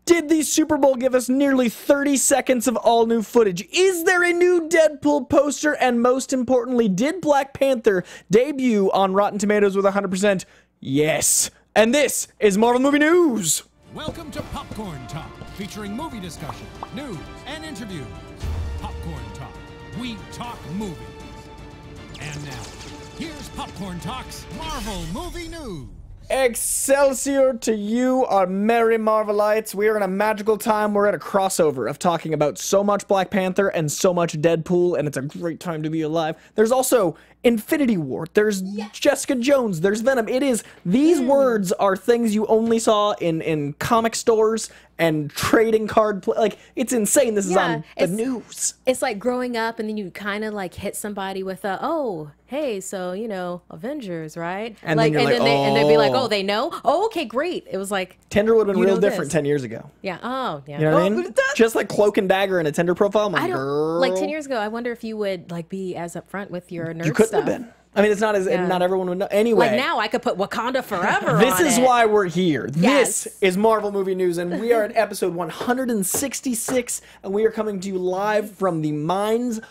Did the Super Bowl give us nearly 30 seconds of all new footage? Is there a new Deadpool poster? And most importantly, did Black Panther debut on Rotten Tomatoes with 100%? Yes. And this is Marvel Movie News. Welcome to Popcorn Talk, featuring movie discussion, news, and interviews. Popcorn Talk. We talk movies. And now, here's Popcorn Talk's Marvel Movie News. Excelsior to you, our Merry Marvellites. We are in a magical time. We're at a crossover of talking about so much Black Panther and so much Deadpool, and it's a great time to be alive. There's also Infinity War. There's Jessica Jones. There's Venom. It is, these words are things you only saw in comic stores and trading card like, it's insane. This is on the news. It's like growing up and then you kind of like hit somebody with a, oh, hey, so, you know, Avengers, right? And like, then, and they'd be like, oh, they know? Oh, okay, great. It was like, Tinder would have been real different 10 years ago. Yeah. Oh, yeah. You know what I mean? Just like Cloak and Dagger in a Tinder profile. I'm I don't, girl. like 10 years ago, I wonder if you would like be as upfront with your nerd You couldn't stuff. have been. I mean, it's not as not everyone would know. Anyway, like now I could put Wakanda Forever this on is it. why we're here. Yes. This is Marvel Movie News, and we are at episode 166, and we are coming to you live from the mines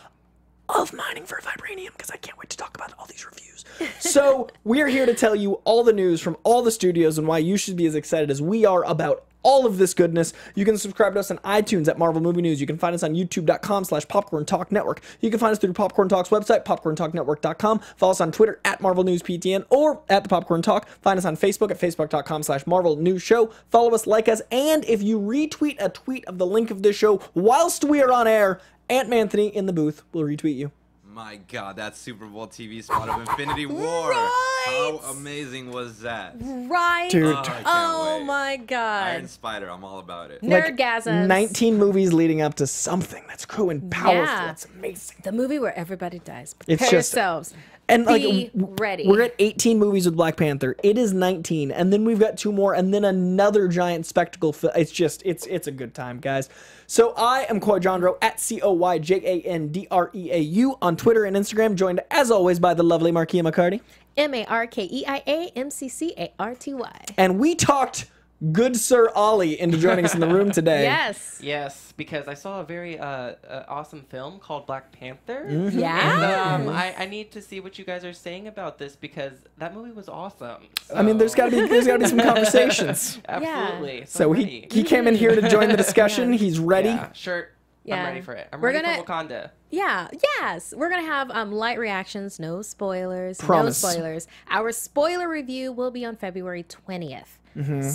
of mining for vibranium, because I can't wait to talk about all these reviews. So we are here to tell you all the news from all the studios and why you should be as excited as we are about all of this goodness. You can subscribe to us on iTunes at Marvel Movie News. You can find us on youtube.com/Popcorn Talk Network. You can find us through Popcorn Talk's website, popcorntalknetwork.com. Follow us on Twitter at Marvel News PTN or at the Popcorn Talk. Find us on Facebook at facebook.com/Marvel News Show. Follow us, like us, and if you retweet a tweet of the link of this show whilst we are on air, Aunt Manthony in the booth will retweet you. My God, that Super Bowl TV spot of Infinity War. Right. How amazing was that? Right. Dude. Oh, I can't Oh wait. my God. Iron Spider, I'm all about it. Nerdgasms. 19 movies leading up to something that's cool and powerful. Yeah. It's amazing. The movie where everybody dies. It's Prepare just- yourselves. And Be like ready. We're at 18 movies with Black Panther. It is 19, and then we've got 2 more, and then another giant spectacle. It's just it's a good time, guys. So I am Coyjandro at COYJANDREAU on Twitter and Instagram, joined as always by the lovely Markia McCarty. MARKEIAMCCARTY. And we talked good Sir Ollie into joining us in the room today. Yes. Yes, because I saw a very awesome film called Black Panther. Yeah. And I need to see what you guys are saying about this because that movie was awesome. I mean, there's got to be some conversations. Absolutely. So I'm he ready. came in here to join the discussion. He's ready. Yeah, sure. Yeah. I'm ready for it. I'm We're ready gonna- for Wakanda. Yeah, yes. We're going to have light reactions, no spoilers. Promise. No spoilers. Our spoiler review will be on February 20th.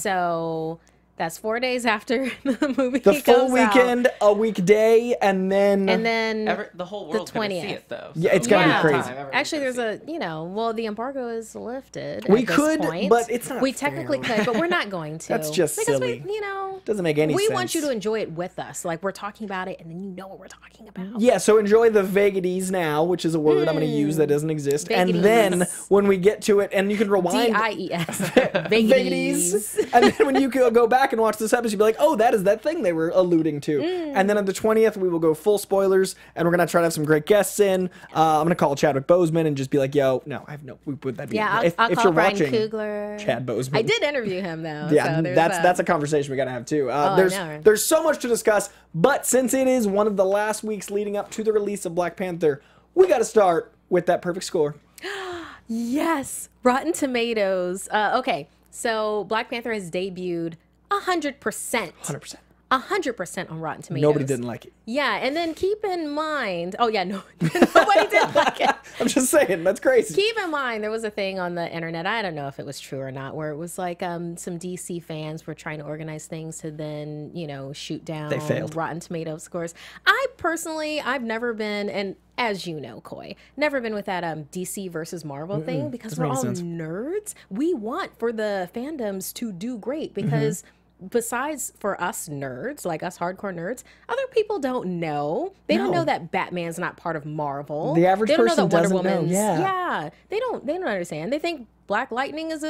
So that's 4 days after the movie The comes full out. weekend, a weekday, and then... And then The whole world's going to see 20th. it, though. Yeah, it's gonna be crazy. Actually, there's well, the embargo is lifted. We at this could, point. but it's not We fair. technically could, but we're not going to. That's just because silly. We, Doesn't make any we sense. want you to enjoy it with us. Like we're talking about it, and then you know what we're talking about. Yeah, so enjoy the vagaties now, which is a word I'm going to use that doesn't exist. And then when we get to it, and you can rewind... DIES. Vagaties. And then when you go back and watch this episode, you'll be like, oh, that is that thing they were alluding to. And then on the 20th, we will go full spoilers, and we're going to try to have some great guests in. I'm going to call Chadwick Boseman and just be like, yo, no, I have no... Would that be... Yeah, if I'll call you're Brian watching Coogler. Chad Boseman. I did interview him, though. Yeah, so there's that's a conversation we got to have, too. I There's know, right? there's so much to discuss, but since it is one of the last weeks leading up to the release of Black Panther, we got to start with that perfect score. Yes. Rotten Tomatoes. Okay, so Black Panther has debuted 100%. 100%. 100% on Rotten Tomatoes. Nobody didn't like it. Yeah, and then keep in mind... Oh, yeah, no, nobody did like it. I'm just saying, that's crazy. Keep in mind, there was a thing on the internet, I don't know if it was true or not, where it was like some DC fans were trying to organize things to then, shoot down They failed. Rotten Tomatoes scores. I personally, I've never been, and as you know, Coy, never been with that DC versus Marvel thing because doesn't we're make all sense. nerds. We want for the fandoms to do great because... Besides for us nerds, like us hardcore nerds, other people don't know. They don't know that Batman's not part of Marvel. The average they don't person know that Wonder doesn't know, Woman's. yeah. They don't understand. They think Black Lightning is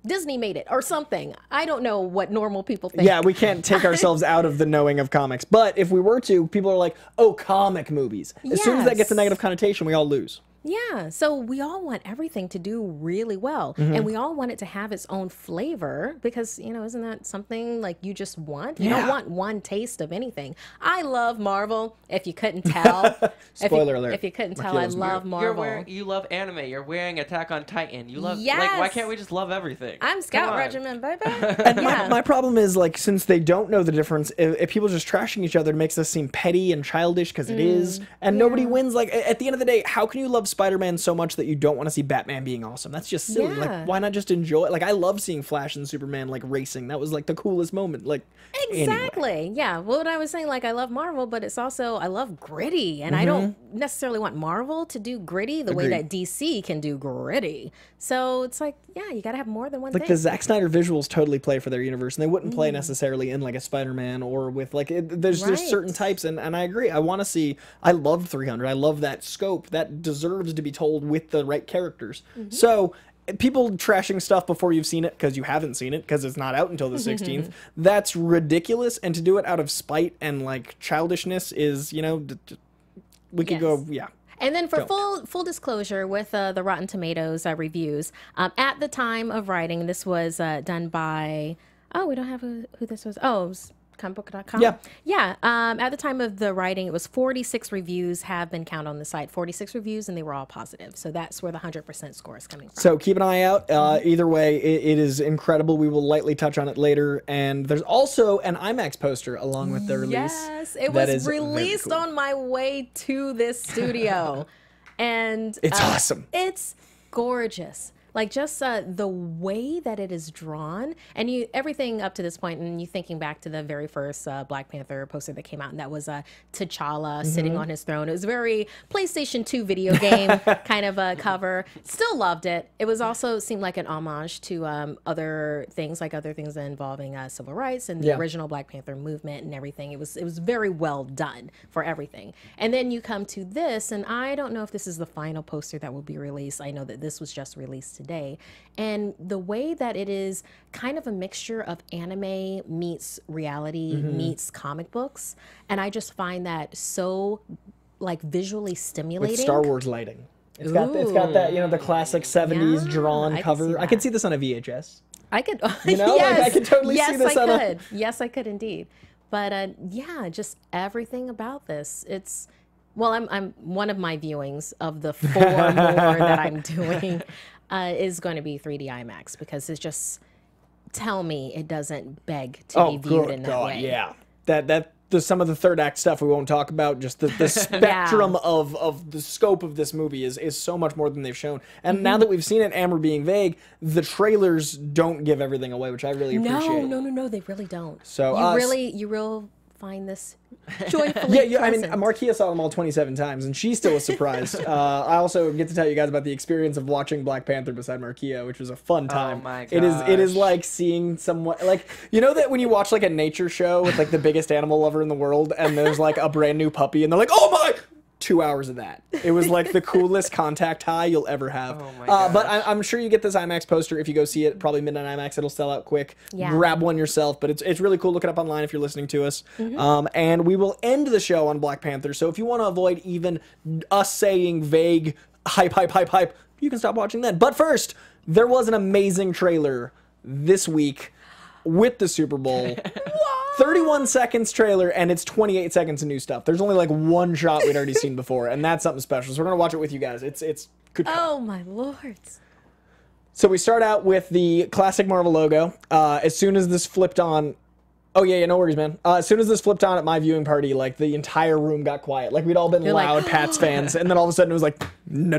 Disney made it or something. I don't know what normal people think. Yeah, we can't take ourselves out of the knowing of comics. But if we were to, people are like, oh, comic movies. As soon as that gets a Yes. negative connotation, we all lose. Yeah, so we all want everything to do really well, and we all want it to have its own flavor because, isn't that something like you just want? You don't want one taste of anything. I love Marvel, if you couldn't tell. Spoiler alert. If you couldn't tell, I love Marvel. You love anime. You're wearing Attack on Titan. You love, Yes! why can't we just love everything? I'm Scout Come on. Regiment, bye-bye. And my problem is, like, since they don't know the difference, if people just trashing each other, it makes us seem petty and childish because it is, and nobody wins. Like, at the end of the day, how can you love Spider-Man so much that you don't want to see Batman being awesome? That's just silly. Yeah. Like, why not just enjoy it? Like, I love seeing Flash and Superman, like, racing. That was, like, the coolest moment. Like, Exactly. anyway. Yeah. Well, what I was saying, like, I love Marvel, but it's also, I love gritty. And I don't necessarily want Marvel to do gritty the way Agreed. that DC can do gritty. So it's like, yeah, you got to have more than one Like, thing. the Zack Snyder visuals totally play for their universe, and they wouldn't play necessarily in, like, a Spider-Man or with, like, there's certain types, and I agree. I want to see, I love 300. I love that scope. That deserves to be told with the right characters. So, people trashing stuff before you've seen it because you haven't seen it because it's not out until the 16th, that's ridiculous, and to do it out of spite and, like, childishness is, we could go, yeah. And then for full disclosure with the Rotten Tomatoes reviews, at the time of writing, this was done by, we don't have who this was. Oh, it was comicbook.com. Yeah. Yeah. At the time of the writing, it was 46 reviews have been counted on the site, 46 reviews, and they were all positive. So that's where the 100% score is coming from. So keep an eye out. Either way, it is incredible. We will lightly touch on it later. And there's also an IMAX poster along with the release. Yes, it that was is very released cool. on my way to this studio. And It's awesome. It's gorgeous. Like, just the way that it is drawn, and everything up to this point, and you thinking back to the very first Black Panther poster that came out, and that was T'Challa sitting on his throne. It was very PlayStation 2 video game kind of a cover. Still loved it. It was also seemed like an homage to other things involving civil rights and the original Black Panther movement and everything. It was very well done for everything. And then you come to this, and I don't know if this is the final poster that will be released. I know that this was just released today, and the way that it is kind of a mixture of anime meets reality meets comic books, and I just find that so, like, visually stimulating. With Star Wars lighting. It's got that, the classic 70s drawn I can cover. see I could that. see this on a VHS. I could, like, I could totally see this on a... Yes, I could indeed. But yeah, just everything about this. It's, well, I'm one of my viewings of the 4 more that I'm doing is going to be 3D IMAX, because it's just, tell me it doesn't beg to be viewed in that way. Yeah. There's some of the third act stuff we won't talk about. Just the spectrum of the scope of this movie is so much more than they've shown. And now that we've seen it, and we're being vague, the trailers don't give everything away, which I really appreciate. No, they really don't. So you will find this joyfully yeah. I mean, present. Markia saw them all 27 times, and she still was surprised. I also get to tell you guys about the experience of watching Black Panther beside Markia, which was a fun time. Oh my It is gosh. like seeing someone, like, that when you watch like a nature show with like the biggest animal lover in the world, and there's like a brand new puppy, and they're like, oh my. 2 hours of that. It was like the coolest contact high you'll ever have. Oh my gosh. But I'm sure you get this IMAX poster if you go see it. Probably midnight IMAX. It'll sell out quick. Yeah. Grab one yourself. But it's really cool. Look it up online if you're listening to us. And we will end the show on Black Panther. So if you want to avoid even us saying vague hype, you can stop watching then. But first, there was an amazing trailer this week with the Super Bowl. 31 seconds trailer, and it's 28 seconds of new stuff. There's only like one shot we'd already seen before, and that's something special. So we're gonna watch it with you guys. It's good. Oh my lords. So we start out with the classic Marvel logo. As soon as this flipped on, oh yeah, no worries, man. As soon as this flipped on at my viewing party, like the entire room got quiet. Like we'd all been loud like, Pats fans, and then all of a sudden it was like, no.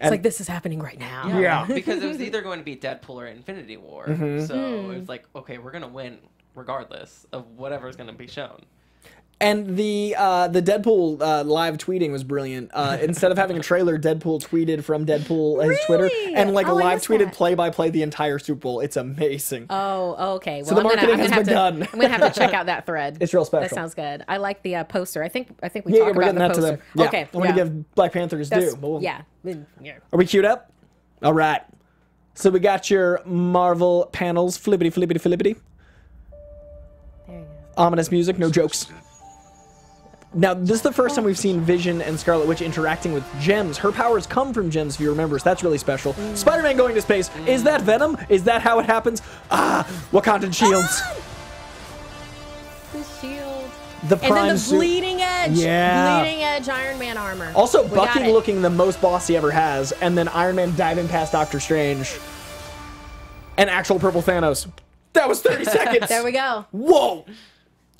It's like, this is happening right now. Yeah. Because it was either going to be Deadpool or Infinity War. So it was like, okay, we're going to win regardless of whatever's going to be shown. And the Deadpool live tweeting was brilliant. Instead of having a trailer, Deadpool tweeted from Deadpool his Twitter, and like Oh, I live missed tweeted that. play by play the entire Super Bowl. It's amazing. Oh, okay. Well, So the marketing has begun. I'm gonna have to check out that thread. It's real special. That sounds good. I like the poster. I think we Yeah, talked we're about getting the that to poster. them. Yeah. Okay. I want to give Black Panther his That's- due. But we'll- yeah. Are we queued up? All right. So we got your Marvel panels, flippity. There you go. Ominous music, no jokes. Now, this is the first time we've seen Vision and Scarlet Witch interacting with gems. Her powers come from gems, if you remember, so that's really special. Spider-Man going to space. Is that Venom? Is that how it happens? Wakandan shields. The shield. The prime and then the suit. bleeding edge. Yeah. Bleeding edge Iron Man armor. Also, We Bucky got it. looking the most boss he ever has, and then Iron Man diving past Doctor Strange. And actual purple Thanos. That was 30 seconds. There we go. Whoa.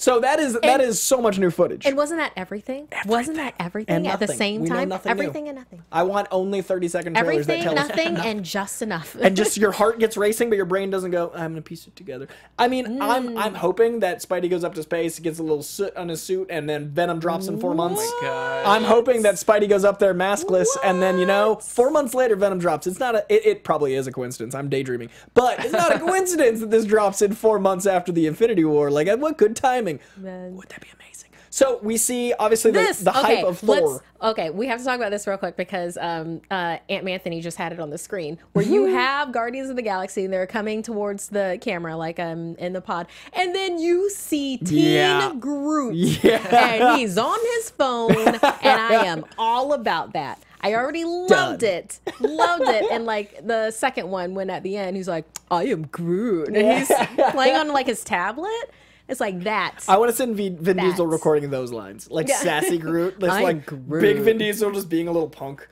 So that is so much new footage. And wasn't that everything? Wasn't that everything And at the nothing. same We know time? nothing new. Everything and nothing. I want only 30-second trailers that Everything, tell us nothing, and just enough. and just your heart gets racing, but your brain doesn't go, I'm gonna piece it together. I mean, I'm hoping that Spidey goes up to space, gets a little soot on his suit, and then Venom drops in 4 months. God. I'm hoping that Spidey goes up there maskless, and then 4 months later Venom drops. It's not it probably is a coincidence. I'm daydreaming, but it's not a coincidence that this drops in 4 months after the Infinity War. Like, what good timing? Man. Would that be amazing? So we see obviously the hype of Thor. Okay, we have to talk about this real quick because Aunt Anthony just had it on the screen where you have Guardians of the Galaxy and they're coming towards the camera like in the pod, and then you see Teen Groot, and he's on his phone, and I am all about that. I already loved it, and like the second one when at the end he's like, I am Groot, and he's playing on like his tablet. It's like that. I want to send Vin Diesel recording those lines, like sassy Groot. That's like Groot. big Vin Diesel just being a little punk.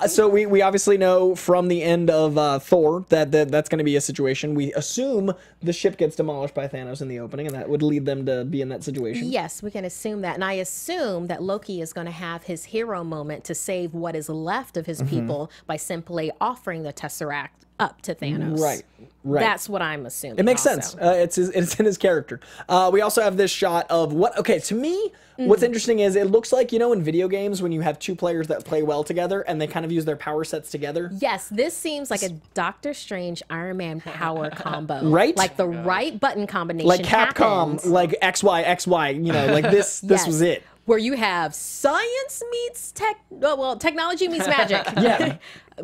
So we obviously know from the end of Thor that that's going to be a situation. We assume the ship gets demolished by Thanos in the opening, and that would lead them to be in that situation. Yes, we can assume that. And I assume that Loki is going to have his hero moment to save what is left of his people by simply offering the Tesseract up to Thanos. Right. That's what I'm assuming. It makes also. sense. It's in his character. We also have this shot of what? Okay, to me, what's interesting is it looks like, in video games when you have two players that play well together and they kind of use their power sets together. Yes, this seems like a Doctor Strange Iron Man power combo. Right? Like the right button combination. Like Capcom, happens. like XY, like this. This Yes. was it. Where you have science meets technology meets magic. Yeah.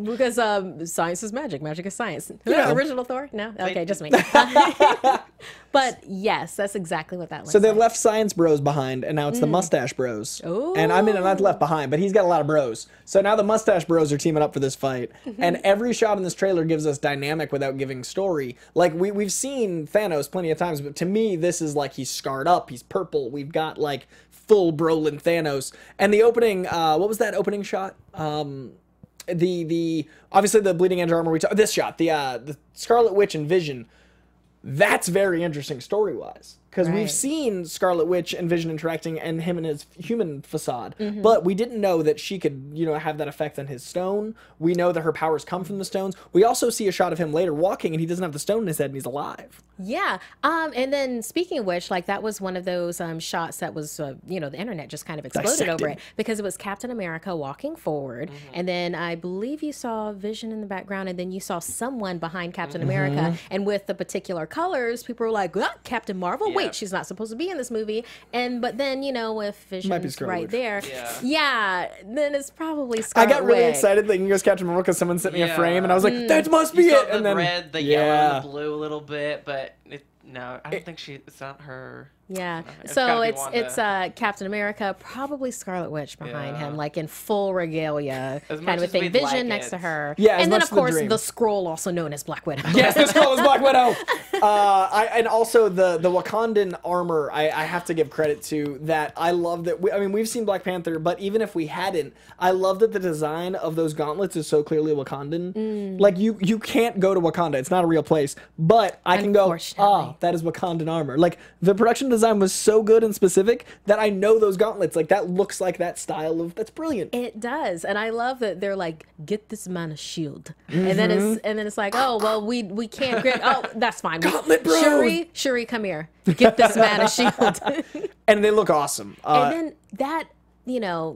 Because science is magic, magic is science. Yeah. Original Thor? No? Okay, just me. But yes, that's exactly what that looks So they've like. left Science Bros behind, and now it's the Mustache Bros. And I mean, not left behind, but he's got a lot of bros. So now the Mustache Bros are teaming up for this fight. And every shot in this trailer gives us dynamic without giving story. Like, we've seen Thanos plenty of times, but to me, this is like he's scarred up, he's purple. We've got, like, full Brolin Thanos. And the opening, what was that opening shot? The obviously the bleeding edge armor. This shot, the Scarlet Witch and Vision. That's very interesting story-wise. Because we've seen Scarlet Witch and Vision interacting and him and his human facade. But we didn't know that she could, have that effect on his stone. We know that her powers come from the stones. We also see a shot of him later walking and he doesn't have the stone in his head and he's alive. Yeah. And then speaking of which, like that was one of those shots that was, the internet just kind of exploded over it because it was Captain America walking forward. And then I believe you saw Vision in the background and then you saw someone behind Captain America. And with the particular colors, people were like, Captain Marvel? Yeah. Wait, she's not supposed to be in this movie. But then, if Vision's right there, then it's probably Scarlet I got really Witch. excited thinking it was Captain Marvel because someone sent me a frame and I was like, that must be You saw it. the And then red, the yellow, and the blue a little bit, but no, I don't think it's not her. Yeah, It's so gotta be it's Wanda. Captain America, probably Scarlet Witch behind him, like in full regalia, As kind much of a as thing. we'd Vision like next it. to her, Yeah, as and then much of as the course dream. the Skrull, also known as Black Widow. Yes, this girl is Black Widow. And also the Wakandan armor, I have to give credit to that. I love that. We've seen Black Panther, but even if we hadn't, I love that the design of those gauntlets is so clearly Wakandan. Like you can't go to Wakanda; it's not a real place. But I can go. That is Wakandan armor. Like the production design was so good and specific that I know those gauntlets. Like that looks like that style of. That's brilliant. It does, and I love that they're like, get this man a shield, and then it's like, oh well, we can't get. Oh, that's fine. Gauntlet bros. Shuri, come here. Get this man a shield. And they look awesome. And then that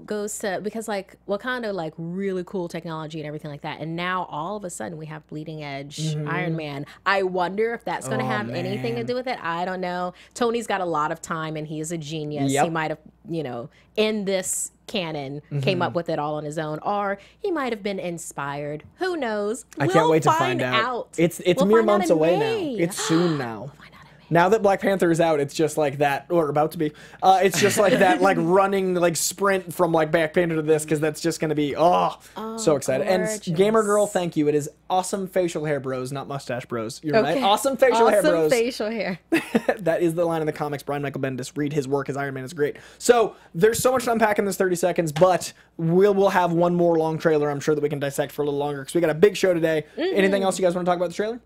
goes to, because like Wakanda, like really cool technology and everything like that, and now all of a sudden we have bleeding edge Iron Man. I wonder if that's going to have anything to do with it. I don't know. Tony's got a lot of time and he is a genius. He might have in this canon came up with it all on his own, or he might have been inspired. Who knows? I can't wait to find out. It's We'll mere find out months in away May. now. It's soon now. Find out in Now that Black Panther is out, it's just like that, or about to be. It's just like that, like running, like sprint from like Black Panther to this, because that's just going to be so excited. Gorgeous. And Gamer Girl, thank you. It is awesome facial hair bros, not mustache bros. You're Okay. right. Awesome facial hair bros. Awesome facial hair. That is the line in the comics. Brian Michael Bendis. Read his work as Iron Man is great. So there's so much to unpack in this 30 seconds, but we'll have one more long trailer. I'm sure that we can dissect for a little longer because we got a big show today. Anything else you guys want to talk about the trailer?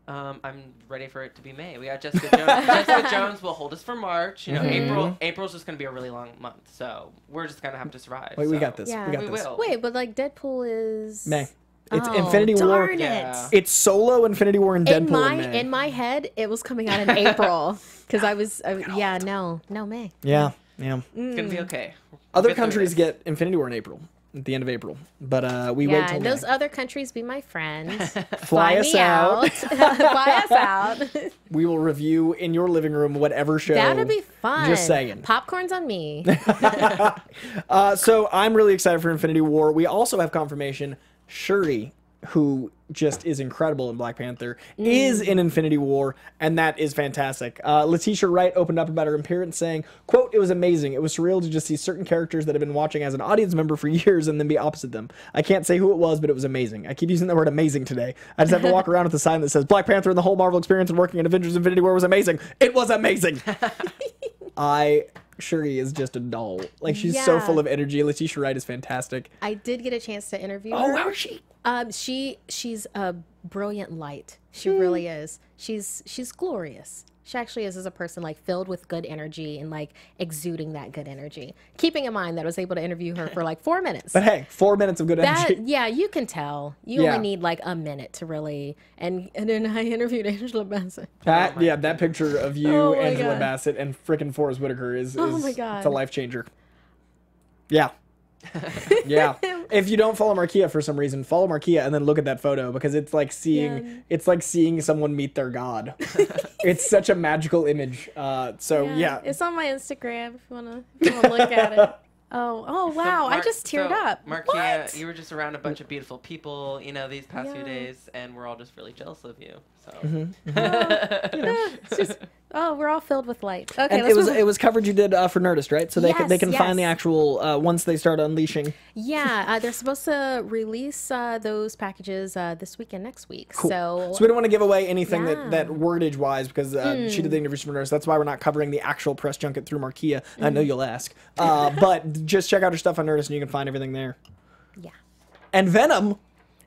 I'm ready for it to be May. We got Jessica Jones. Jessica Jones will hold us for March. You know, April's just gonna be a really long month, so we're just gonna have to survive. Wait, we so. got this. Yeah. We got We this. will. Wait, but like Deadpool is May. It's Oh, Infinity War. darn it. Yeah. It's Solo, Infinity War, and Deadpool in May. my head, it was coming out in April because I was no May. Yeah. It's gonna be okay. Other Get through countries this. get Infinity War in April, at the end of April. But we wait Yeah, till and May. those other countries be my friends. Fly us me out. Fly us out. We will review in your living room whatever show. That'd be fun. Just saying. Popcorn's on me. So I'm really excited for Infinity War. We also have confirmation Shuri, who just is incredible in Black Panther, is in Infinity War, and that is fantastic. Letitia Wright opened up about her appearance saying, quote, "It was amazing. It was surreal to just see certain characters that I've been watching as an audience member for years and then be opposite them. I can't say who it was, but it was amazing. I keep using the word amazing today. I just have to walk around with a sign that says Black Panther and the whole Marvel experience and working in Avengers Infinity War was amazing. It was amazing." Shuri is just a doll. Like, she's so Yeah. full of energy. Letitia Wright is fantastic. I did get a chance to interview Oh, her. how is she? She's a brilliant light. She really is. She's glorious. She actually is as a person, like filled with good energy and like exuding that good energy. Keeping in mind that I was able to interview her for like 4 minutes. But hey, 4 minutes of good energy. Yeah, you can tell. You Yeah. only need like a minute to really. And then I interviewed Angela Bassett. That picture of you, Oh my Angela God. Bassett, and frickin' Forrest Whitaker is Oh my God. it's a life changer. Yeah. Yeah. If you don't follow Markia for some reason, follow Markia and then look at that photo because it's like seeing someone meet their god. It's such a magical image. Yeah. It's on my Instagram if you wanna look at it. Oh wow! I just teared up. Markia, What? you were just around a bunch of beautiful people, you know, these past few days, and we're all just really jealous of you. So. It's just, we're all filled with light. Okay, And let's it was move it was coverage you did for Nerdist, right? So they can find the yes. actual once they start unleashing. Yeah, they're supposed to release those packages this week and next week. Cool. So we don't want to give away anything Yeah. that wordage wise because she did the interviews for Nerdist. That's why we're not covering the actual press junket through Markia. I know you'll ask, but just check out her stuff on Nerdist and you can find everything there. yeah. And Venom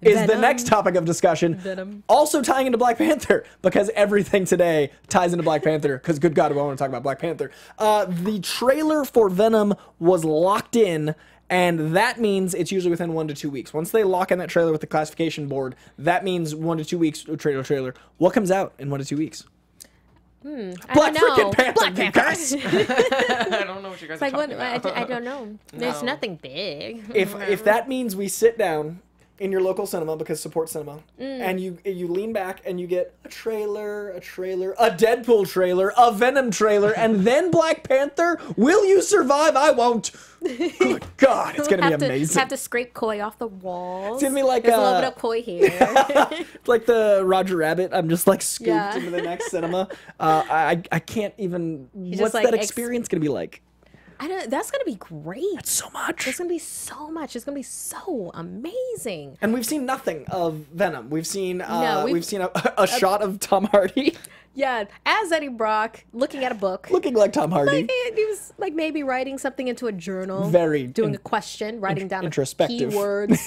is the Venom. next topic of discussion. Venom. Also tying into Black Panther because everything today ties into Black Panther because good God, do I want to talk about Black Panther. The trailer for Venom was locked in, and that means it's usually within 1 to 2 weeks. Once they lock in that trailer with the classification board, that means 1 to 2 weeks trailer. What comes out in 1 to 2 weeks? Black freaking Panther, Black you Panther. guys. I don't know what you guys It's like are what? talking about. I don't know. There's No. nothing big. If that means we sit down in your local cinema because support cinema, and you lean back and you get a trailer, a Deadpool trailer, a Venom trailer, and then Black Panther, will you survive? I won't. Good God, it's gonna be amazing. Have to scrape koi off the walls. It's gonna be like There's a little bit of koi here. It's like the Roger Rabbit. I'm just like scooped Yeah. into the next cinema. I can't even. What's just, like, that experience gonna be like? I don't. That's gonna be great. So much. It's gonna be so much. It's gonna be so amazing. And we've seen nothing of Venom. We've seen No, we've seen a shot of Tom Hardy Yeah, as Eddie Brock, looking at a book. looking like Tom Hardy. Like, he was like maybe writing something into a journal. Very doing a question, writing down introspective. keywords.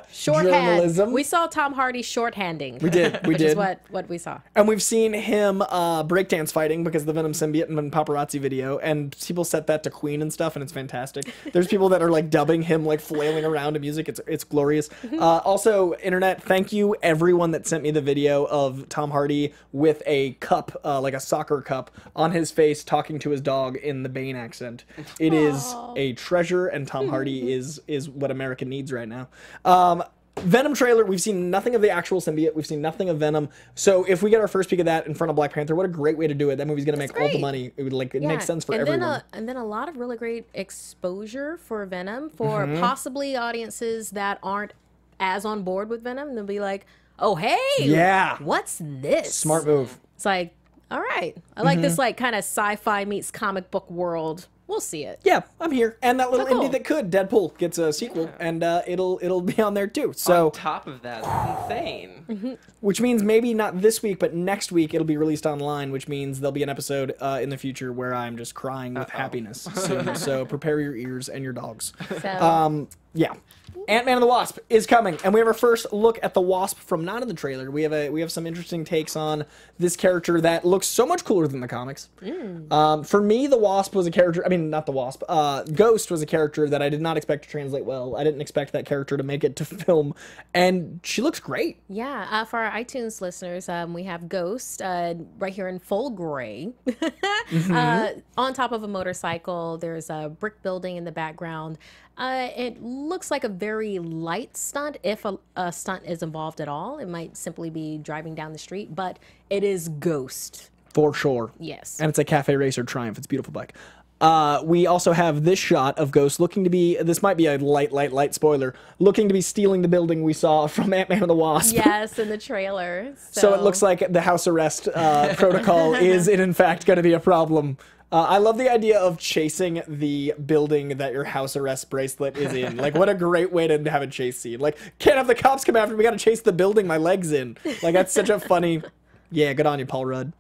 Shorthand. Journalism. We saw Tom Hardy shorthanding. We did. We which is did. what we saw. And we've seen him breakdance fighting because of the Venom symbiote and paparazzi video, and people set that to Queen and stuff, and it's fantastic. There's people that are like dubbing him like flailing around to music. It's glorious. Also, internet, thank you everyone that sent me the video of Tom Hardy with a cup, like a soccer cup, on his face talking to his dog in the Bane accent. It is a treasure, and Tom Hardy is what America needs right now. Venom trailer, we've seen nothing of the actual symbiote. We've seen nothing of Venom. So if we get our first peek of that in front of Black Panther, what a great way to do it. That movie's going to make all the great. money. It would it makes sense for and everyone. And then a lot of really great exposure for Venom for possibly audiences that aren't as on board with Venom. They'll be like, oh, hey, Yeah. what's this? Smart move. It's like, All right. I like this like kind of sci-fi meets comic book world. We'll see it. Yeah, I'm here. And that little Oh, cool. indie that could, Deadpool, gets a sequel, and it'll be on there too. So, On top of that, that's insane. which means maybe not this week, but next week it'll be released online, which means there'll be an episode in the future where I'm just crying with happiness soon. So prepare your ears and your dogs. So, Yeah. Ant-Man and the Wasp is coming, and we have our first look at the Wasp from not in the trailer. We have some interesting takes on this character that looks so much cooler than the comics. For me, the Wasp was a character. I mean, not the Wasp. Ghost was a character that I did not expect to translate well. I didn't expect that character to make it to film, and she looks great. yeah, for our iTunes listeners, we have Ghost right here in full gray. On top of a motorcycle. There's a brick building in the background. It looks like a very light stunt, if a stunt is involved at all. It might simply be driving down the street, but it is Ghost. For sure. Yes. And it's a Cafe Racer Triumph. It's a beautiful bike. We also have this shot of Ghost looking to be, this might be a light spoiler, looking to be stealing the building we saw from Ant-Man and the Wasp. Yes, in the trailer. So it looks like the house arrest protocol is in fact going to be a problem. I love the idea of chasing the building that your house arrest bracelet is in. Like, what a great way to have a chase scene. Like, can't have the cops come after me. We got to chase the building my leg's in. Like, that's such a funny... Yeah, good on you, Paul Rudd.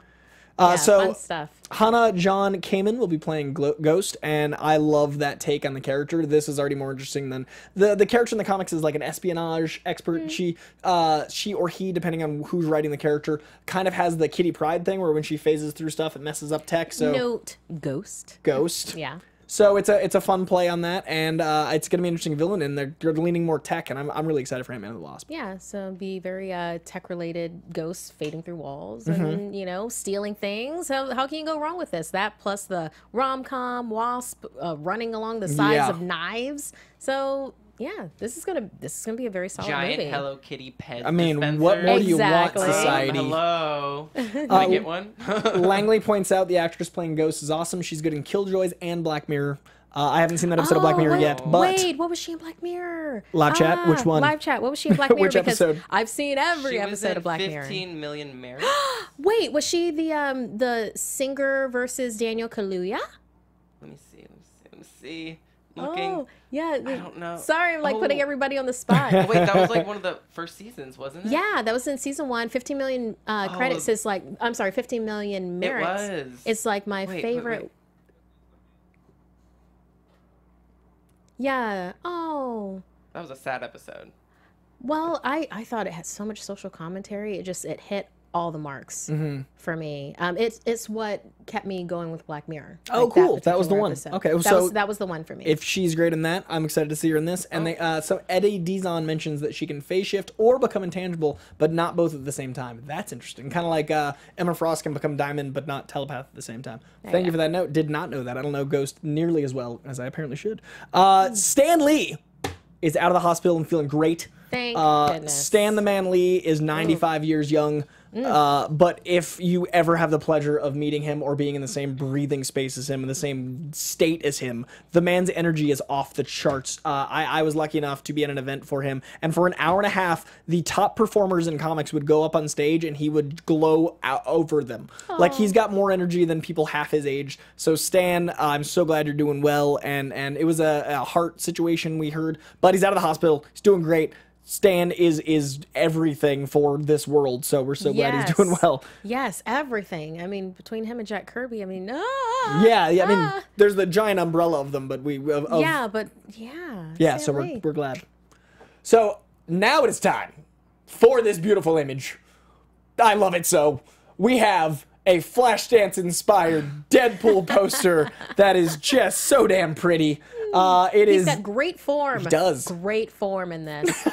Yeah, So fun stuff. Hannah John Kamen will be playing Ghost, and I love that take on the character. This is already more interesting than the character in the comics is like an espionage expert. She or he, depending on who's writing the character, kind of has the Kitty Pryde thing where when she phases through stuff, it messes up tech. So Note Ghost. Ghost. Yeah. So it's a fun play on that, and it's going to be an interesting villain, and they're leaning more tech, and I'm really excited for Ant-Man and the Wasp. Yeah, so be very tech-related ghosts fading through walls and, stealing things. How can you go wrong with this? That plus the rom-com Wasp running along the sides Yeah. of knives. So, yeah, this is gonna be a very solid Giant movie. Hello Kitty pet I mean, dispenser. what more do you want, Exactly. society? Hello. Can I get one? Langley points out the actress playing Ghost is awesome. She's good in Killjoys and Black Mirror. I haven't seen that episode of Black Mirror yet, but... Wait, what was she in Black Mirror? Live chat? Which one? Live chat. What was she in Black Mirror? Which because episode? I've seen every She was episode in of Black 15 Mirror. Million Married. Wait, was she the singer versus Daniel Kaluuya? Let me see. Looking. Oh, yeah. I don't know. Sorry, I'm like putting Oh. everybody on the spot. Oh, wait, that was like one of the first seasons, wasn't it? Yeah, that was in season 1. 15 million credits is like, I'm sorry, 15 million merits. It was. It's like my Wait, favorite. wait. Yeah. Oh. That was a sad episode. Well, I thought it had so much social commentary. It hit all the marks for me. It's what kept me going with Black Mirror. Oh, Like, cool. That was the particular one. episode. Okay, that so that was the one for me. If she's great in that, I'm excited to see her in this. And so Eddie Dizon mentions that she can phase shift or become intangible, but not both at the same time. That's interesting. Kind of like Emma Frost can become Diamond, but not telepath at the same time. Thank you for that note. Did not know that. I don't know Ghost nearly as well as I apparently should. Stan Lee is out of the hospital and feeling great. Thank goodness. Stan the Man Lee is 95 years young. But if you ever have the pleasure of meeting him or being in the same breathing space as him, in the same state as him, the man's energy is off the charts. I was lucky enough to be at an event for him, and for an hour and a half, the top performers in comics would go up on stage and he would glow out over them. Like, he's got more energy than people half his age. So Stan, I'm so glad you're doing well, and it was a heart situation we heard, but he's out of the hospital. He's doing great. Stan is everything for this world, so we're so glad he's doing well. Yes, everything. I mean, between him and Jack Kirby, I mean, Yeah, I mean, there's the giant umbrella of them, but yeah. Yeah, so we're glad. So now it is time for this beautiful image. I love it so. We have a Flashdance-inspired Deadpool poster that is just so damn pretty. He's got great form. He does. Great form in this.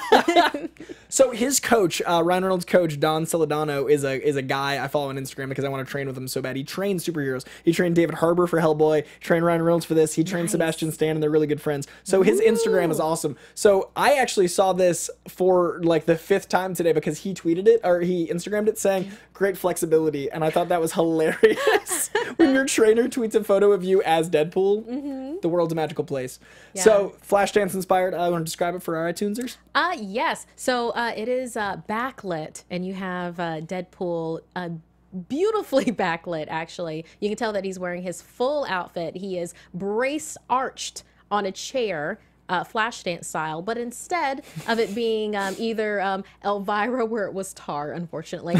So his coach, Ryan Reynolds' coach, Don Celadano, is a guy I follow on Instagram because I want to train with him so bad. He trains superheroes. He trained David Harbour for Hellboy, trained Ryan Reynolds for this. He trained Sebastian Stan, and they're really good friends. So his Instagram is awesome. So I actually saw this for like the 5th time today because he tweeted it, or he Instagrammed it saying, great flexibility. And I thought that was hilarious. When your trainer tweets a photo of you as Deadpool, the world's a magical place. Yeah. So Flashdance inspired. I want to describe it for our iTunesers. Yes. So it is backlit, and you have Deadpool beautifully backlit, actually. You can tell that he's wearing his full outfit. He is braced, arched on a chair, flash dance style, but instead of it being either Elvira, where it was tar, unfortunately,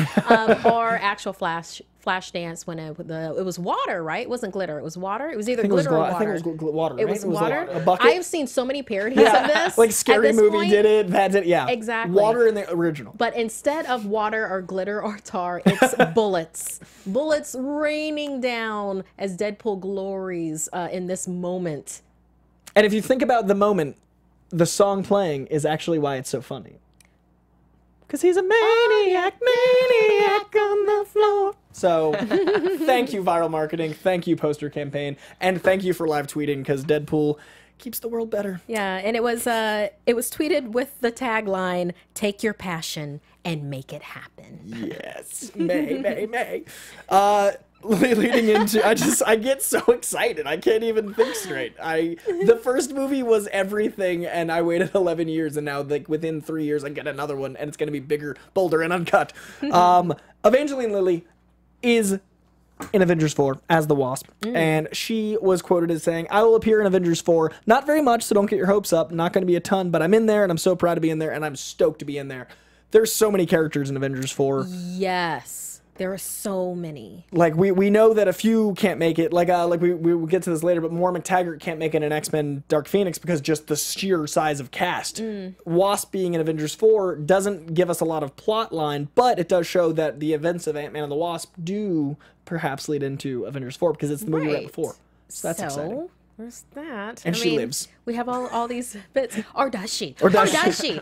or actual flash dance when it was water, right? It wasn't glitter. It was water. It was either glitter or water. I think it was water. It right? was water. A bucket. I have seen so many parodies of this. Like Scary Movie did it. That did, yeah. Exactly. Water in the original. But instead of water or glitter or tar, it's bullets. Bullets raining down as Deadpool glories in this moment. And if you think about the moment, the song playing is actually why it's so funny. Because he's a maniac on the floor. So, thank you, viral marketing. Thank you, poster campaign. And thank you for live tweeting, because Deadpool keeps the world better. Yeah, and it was tweeted with the tagline, "Take your passion and make it happen." Yes. May. Leading into, I get so excited. I can't even think straight. The first movie was everything, and I waited 11 years, and now, like, within 3 years, I get another one, and it's going to be bigger, bolder, and uncut. Evangeline Lilly is in Avengers 4 as the Wasp, and she was quoted as saying, "I will appear in Avengers 4. Not very much, so don't get your hopes up. Not going to be a ton, but I'm in there, and I'm so proud to be in there, and I'm stoked to be in there." There's so many characters in Avengers 4. Yes. There are so many. Like, we know that a few can't make it. Like we will get to this later, but Moore McTaggart can't make it in X-Men Dark Phoenix because just the sheer size of cast. Wasp being in Avengers 4 doesn't give us a lot of plot line, but it does show that the events of Ant-Man and the Wasp do perhaps lead into Avengers 4 because it's the movie right before. So that's exciting. There's that. And she lives. We have all these bits. Or does she? Or does she?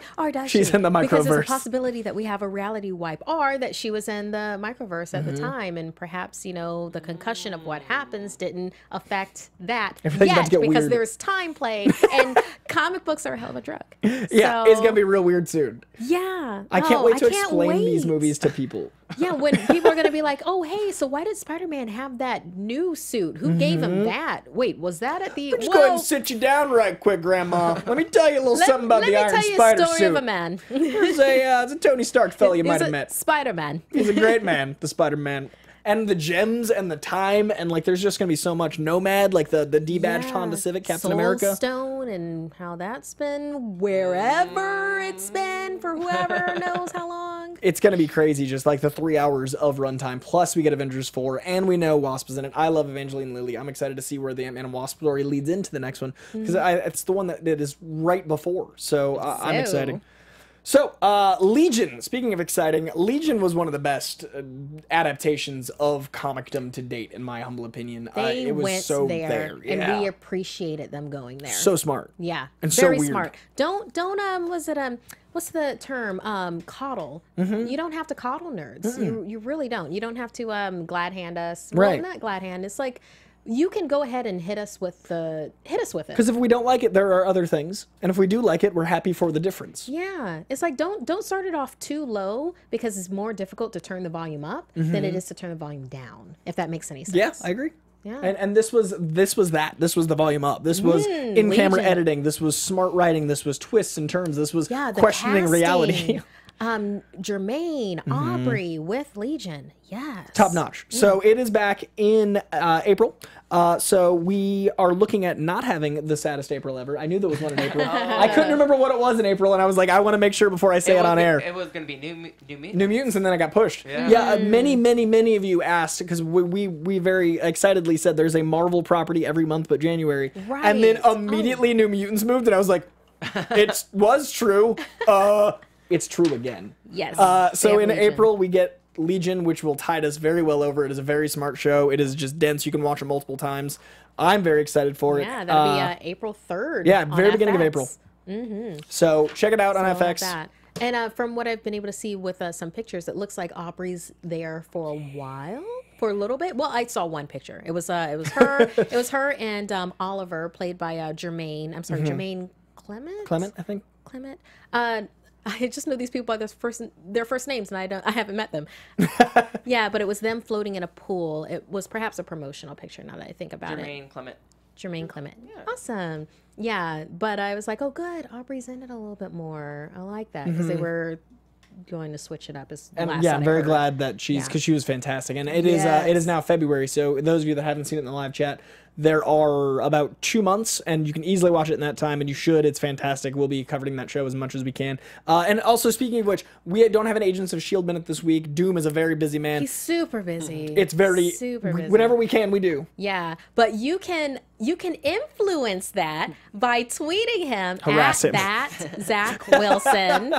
She's in the microverse. Because there's a possibility that we have a reality wipe, or that she was in the microverse at the time, and perhaps, the concussion of what happens didn't affect that yet, because weird. there's time play, and comic books are a hell of a drug. Yeah, it's gonna be real weird soon. Yeah. I can't wait to explain these movies to people. Yeah, when people are going to be like, "Oh, hey, so why did Spider-Man have that new suit? Who gave him that? Wait, was that at the..." Just go ahead and sit you down right quick, Grandma. Let me tell you a little something about the Iron Spider suit. Let me tell you a story of a man. It's a Tony Stark fella you might have met. Spider-Man. He's a great man, the Spider-Man. And the gems and the time, and, like, there's just going to be so much Nomad, like the debadged Honda Civic, Captain America. Stone, and how that's been wherever it's been for whoever knows how long. It's going to be crazy, just like the 3 hours of runtime. Plus, we get Avengers 4, and we know Wasp is in it. I love Evangeline Lilly. I'm excited to see where the Ant-Man and Wasp story leads into the next one, because it's the one that is right before. So I'm excited. So, Legion, speaking of exciting, Legion was one of the best adaptations of comicdom to date, in my humble opinion. They it was went so there, yeah. and we appreciated them going there. So smart. Yeah, and very so weird. smart. Don't what's the term? Coddle. You don't have to coddle nerds. You really don't. You don't have to glad hand us. Right. Well, not glad hand. It's like, you can go ahead and hit us with it. Because if we don't like it, there are other things, and if we do like it, we're happy for the difference. Yeah, it's like, don't start it off too low, because it's more difficult to turn the volume up than it is to turn the volume down. If that makes any sense. Yeah, I agree. Yeah. And this was that. This was the volume up. This was in-camera editing. This was smart writing. This was twists and turns. This was questioning reality. Jermaine, Aubrey with Legion. Yes. Top notch. So it is back in April. So we are looking at not having the saddest April ever. I knew there was one in April. I couldn't remember what it was in April, and I was like, I want to make sure before I say it on air. It was going to be New Mutants. New Mutants, and then I got pushed. Yeah, many of you asked, because we very excitedly said there's a Marvel property every month but January. Right. And then immediately New Mutants moved, and I was like, it was true. It's true again. Yes. So in April, we get Legion, which will tide us very well over. It is a very smart show. It is just dense. You can watch it multiple times. I'm very excited for it. Yeah, that'll be April 3rd. Yeah, very beginning of FX. April. So check it out on FX. That. And from what I've been able to see with some pictures, it looks like Aubrey's there for a while, for a little bit. Well, I saw one picture. It was her. It was her and Oliver, played by Jermaine. I'm sorry, Jermaine Clement. Clement, I think. Clement. I just know these people by their first names, and I haven't met them. Yeah, but it was them floating in a pool. It was perhaps a promotional picture, now that I think about Jermaine Clement. Jermaine Clement. Yeah. Awesome. Yeah, but I was like, oh, good. Aubrey's in it a little bit more. I like that, because they were going to switch it up. Is And yeah, I'm very glad that because she was fantastic, and it is now February. So those of you that haven't seen it in the live chat, there are about 2 months, and you can easily watch it in that time, and you should. It's fantastic. We'll be covering that show as much as we can. And also, speaking of which, we don't have an Agents of S.H.I.E.L.D. minute this week. Doom is a very busy man. He's super busy. It's very super busy. Whenever we can, we do. Yeah, but you can influence that by tweeting him Harass him. that Zach Wilson.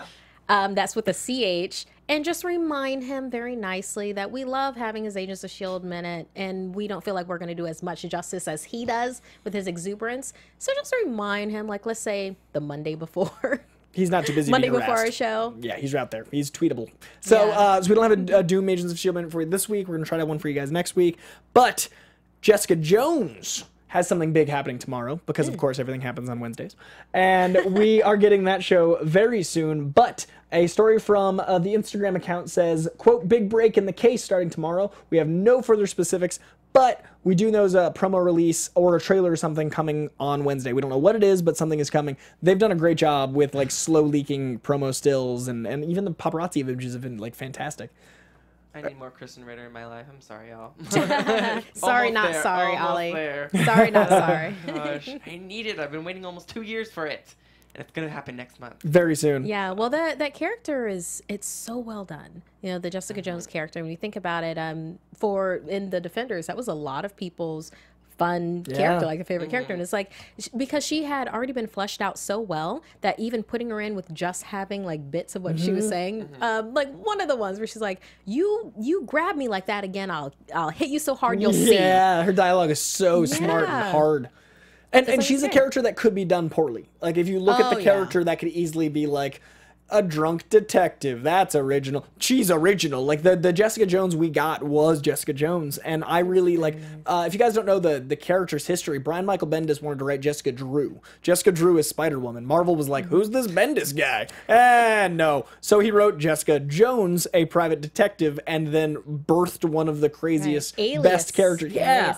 That's with a CH. And just remind him very nicely that we love having his Agents of S.H.I.E.L.D. minute, and we don't feel like we're going to do as much justice as he does with his exuberance. So just remind him, like, let's say the Monday before. He's not too busy Monday being before harassed. our show. Yeah, he's out there. He's tweetable. So, so we don't have a Doom Agents of S.H.I.E.L.D. minute for you this week. We're going to try to have one for you guys next week. But Jessica Jones has something big happening tomorrow because, of course, everything happens on Wednesdays. And we are getting that show very soon. But a story from the Instagram account says, quote, big break in the case starting tomorrow. We have no further specifics, but we do know a promo release or a trailer or something coming on Wednesday. We don't know what it is, but something is coming. They've done a great job with like slow leaking promo stills, and even the paparazzi images have been like fantastic. I need more Kristen Ritter in my life. I'm sorry, y'all. Sorry, Almost not there, sorry, almost Ollie. there. Sorry, not sorry. Gosh, I need it. I've been waiting almost 2 years for it, and it's gonna happen next month. Very soon. Yeah, well, that character it's so well done. You know, the Jessica Jones character. When you think about it, in the Defenders, that was a lot of people's fun character, like a favorite character, and it's like because she had already been fleshed out so well that even putting her in with just having like bits of what she was saying, like one of the ones where she's like, "You grab me like that again, I'll hit you so hard you'll see." Yeah, her dialogue is so smart and hard. And she's a character that could be done poorly. Like, if you look at the character, that could easily be, like, a drunk detective. That's original. She's original. Like, the Jessica Jones we got was Jessica Jones. And I really, like, if you guys don't know the character's history, Brian Michael Bendis wanted to write Jessica Drew. Jessica Drew is Spider-Woman. Marvel was like, who's this Bendis guy? And no. So he wrote Jessica Jones, a private detective, and then birthed one of the craziest, best characters. Yeah.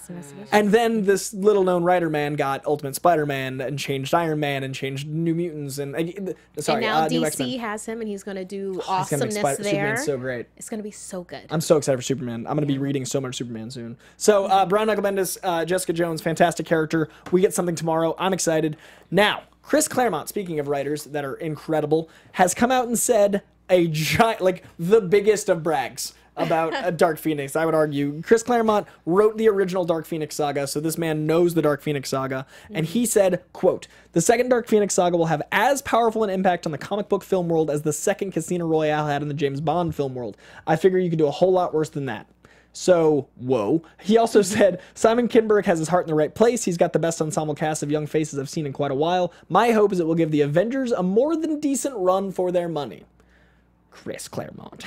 And then this little-known writer man got Ultimate Spider-Man and changed Iron Man and changed New Mutants. And now New DC X-Men. has him, and he's going to do He's awesomeness gonna make there. Superman's so great. It's going to be so good. I'm so excited for Superman. I'm going to be reading so much Superman soon. So, Brian Michael Bendis, Jessica Jones, fantastic character. We get something tomorrow. I'm excited. Now, Chris Claremont, speaking of writers that are incredible, has come out and said a giant, like the biggest of brags about Dark Phoenix, I would argue. Chris Claremont wrote the original Dark Phoenix saga, so this man knows the Dark Phoenix saga, and he said, quote, "The second Dark Phoenix saga will have as powerful an impact on the comic book film world as the second Casino Royale had in the James Bond film world. I figure you could do a whole lot worse than that." So, whoa. He also said, "Simon Kinberg has his heart in the right place. He's got the best ensemble cast of young faces I've seen in quite a while. My hope is it will give the Avengers a more than decent run for their money." Chris Claremont.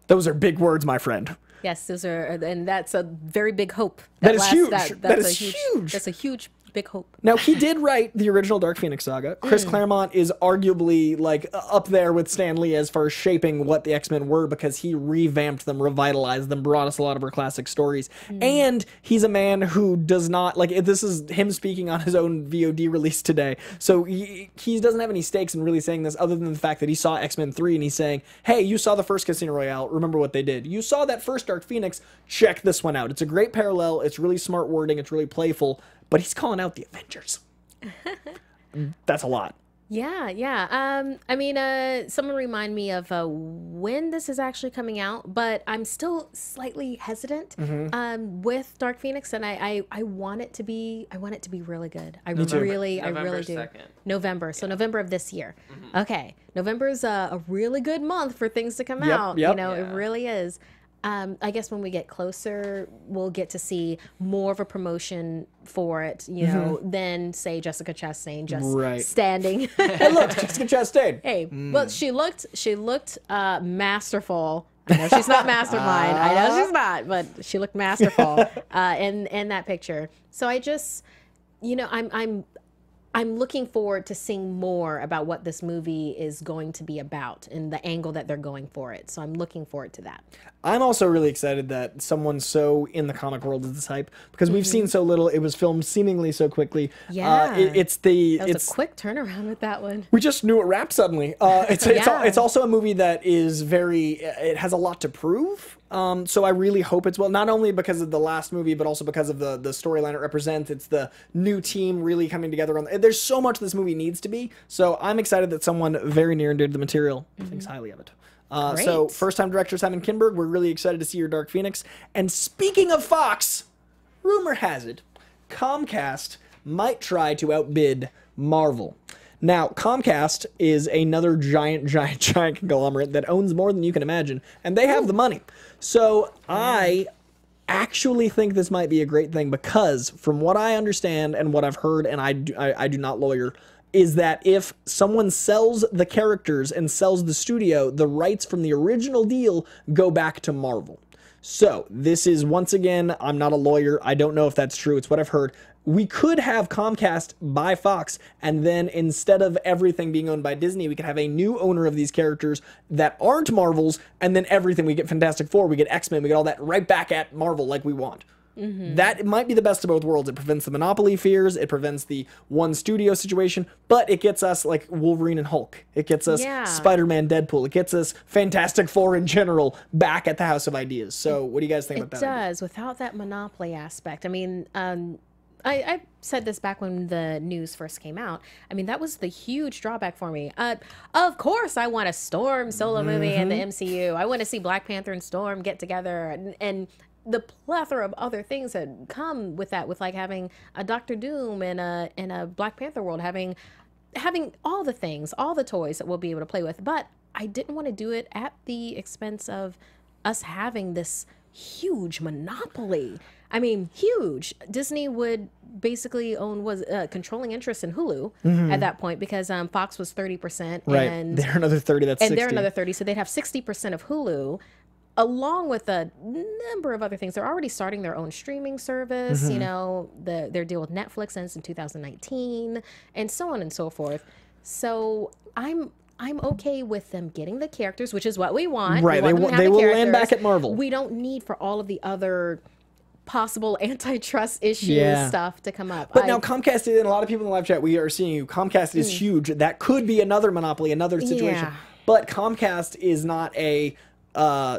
Those are big words, my friend. Yes, those are, and that's a very big hope. That is huge. That is huge. That's a huge, big hope. Now, he did write the original Dark Phoenix saga. Chris Claremont is arguably like up there with Stan Lee as far as shaping what the X-Men were, because he revamped them, revitalized them, brought us a lot of our classic stories. And he's a man who does not, like, this is him speaking on his own VOD release today. So he doesn't have any stakes in really saying this, other than the fact that he saw X-Men 3 and he's saying, hey, you saw the first Casino Royale, remember what they did. You saw that first Dark Phoenix, check this one out. It's a great parallel, it's really smart wording, it's really playful, but he's calling out the Avengers. That's a lot. Yeah. I mean, someone remind me of when this is actually coming out, but I'm still slightly hesitant with Dark Phoenix, and I want it to be really good. I really do. 2nd. November. So November of this year. Okay. November is a really good month for things to come out. You know, it really is. I guess when we get closer, we'll get to see more of a promotion for it, you know, than, say, Jessica Chastain just standing. Hey, look, Jessica Chastain. Hey, well, she looked masterful. I know she's not Mastermind. I know she's not, but she looked masterful in that picture. So I just, you know, I'm looking forward to seeing more about what this movie is going to be about and the angle that they're going for it. So I'm looking forward to that. I'm also really excited that someone so in the comic world is this hype, because we've seen so little. It was filmed seemingly so quickly. Yeah. It's a quick turnaround with that one. We just knew it wrapped suddenly. It's also a movie that is it has a lot to prove. So I really hope it's well, not only because of the last movie, but also because of the storyline it represents. It's the new team really coming together. There's so much this movie needs to be. So I'm excited that someone very near and dear to the material thinks highly of it. So first-time director Simon Kinberg, we're really excited to see your Dark Phoenix. And speaking of Fox, rumor has it, Comcast might try to outbid Marvel. Now, Comcast is another giant conglomerate that owns more than you can imagine, and they have the money. So I actually think this might be a great thing, because from what I understand and what I've heard, and I do not lawyer, is that if someone sells the characters and sells the studio, the rights from the original deal go back to Marvel. So this is, once again, I'm not a lawyer. I don't know if that's true. It's what I've heard. We could have Comcast buy Fox, and then instead of everything being owned by Disney, we could have a new owner of these characters that aren't Marvel's, and then everything, we get Fantastic Four, we get X-Men, we get all that right back at Marvel like we want. That might be the best of both worlds. It prevents the monopoly fears, it prevents the one studio situation, but it gets us like Wolverine and Hulk. It gets us Spider-Man, Deadpool. It gets us Fantastic Four in general back at the House of Ideas. So what do you guys think about that? It does, without that monopoly aspect. I mean, I said this back when the news first came out. I mean, that was the huge drawback for me. Of course, I want a Storm solo movie in the MCU. I want to see Black Panther and Storm get together, and the plethora of other things that come with that, with like having a Doctor Doom in a Black Panther world, having all the things, all the toys that we'll be able to play with. But I didn't want to do it at the expense of us having this huge monopoly. I mean, huge. Disney would basically own controlling interest in Hulu at that point, because Fox was 30%, right? And they're another 30. That's 60. They're another 30. So they'd have 60% of Hulu, along with a number of other things. They're already starting their own streaming service. You know, their deal with Netflix ends in 2019, and so on and so forth. So I'm okay with them getting the characters, which is what we want. Right, they will land back at Marvel. We don't need for all of the other possible antitrust issue stuff to come up. But now Comcast, and a lot of people in the live chat, we are seeing you. Comcast is huge. That could be another monopoly, another situation. Yeah. But Comcast is not a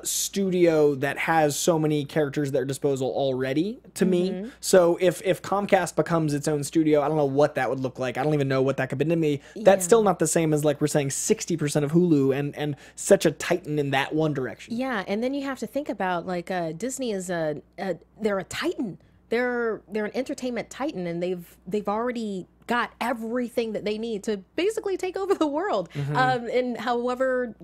studio that has so many characters at their disposal already, to me. So if Comcast becomes its own studio, I don't know what that would look like. I don't even know what that could be to me. That's still not the same as, like we're saying, 60% of Hulu and such a titan in that one direction. Yeah, and then you have to think about, like, Disney is they're a titan. They're an entertainment titan, and they've already got everything that they need to basically take over the world, in however,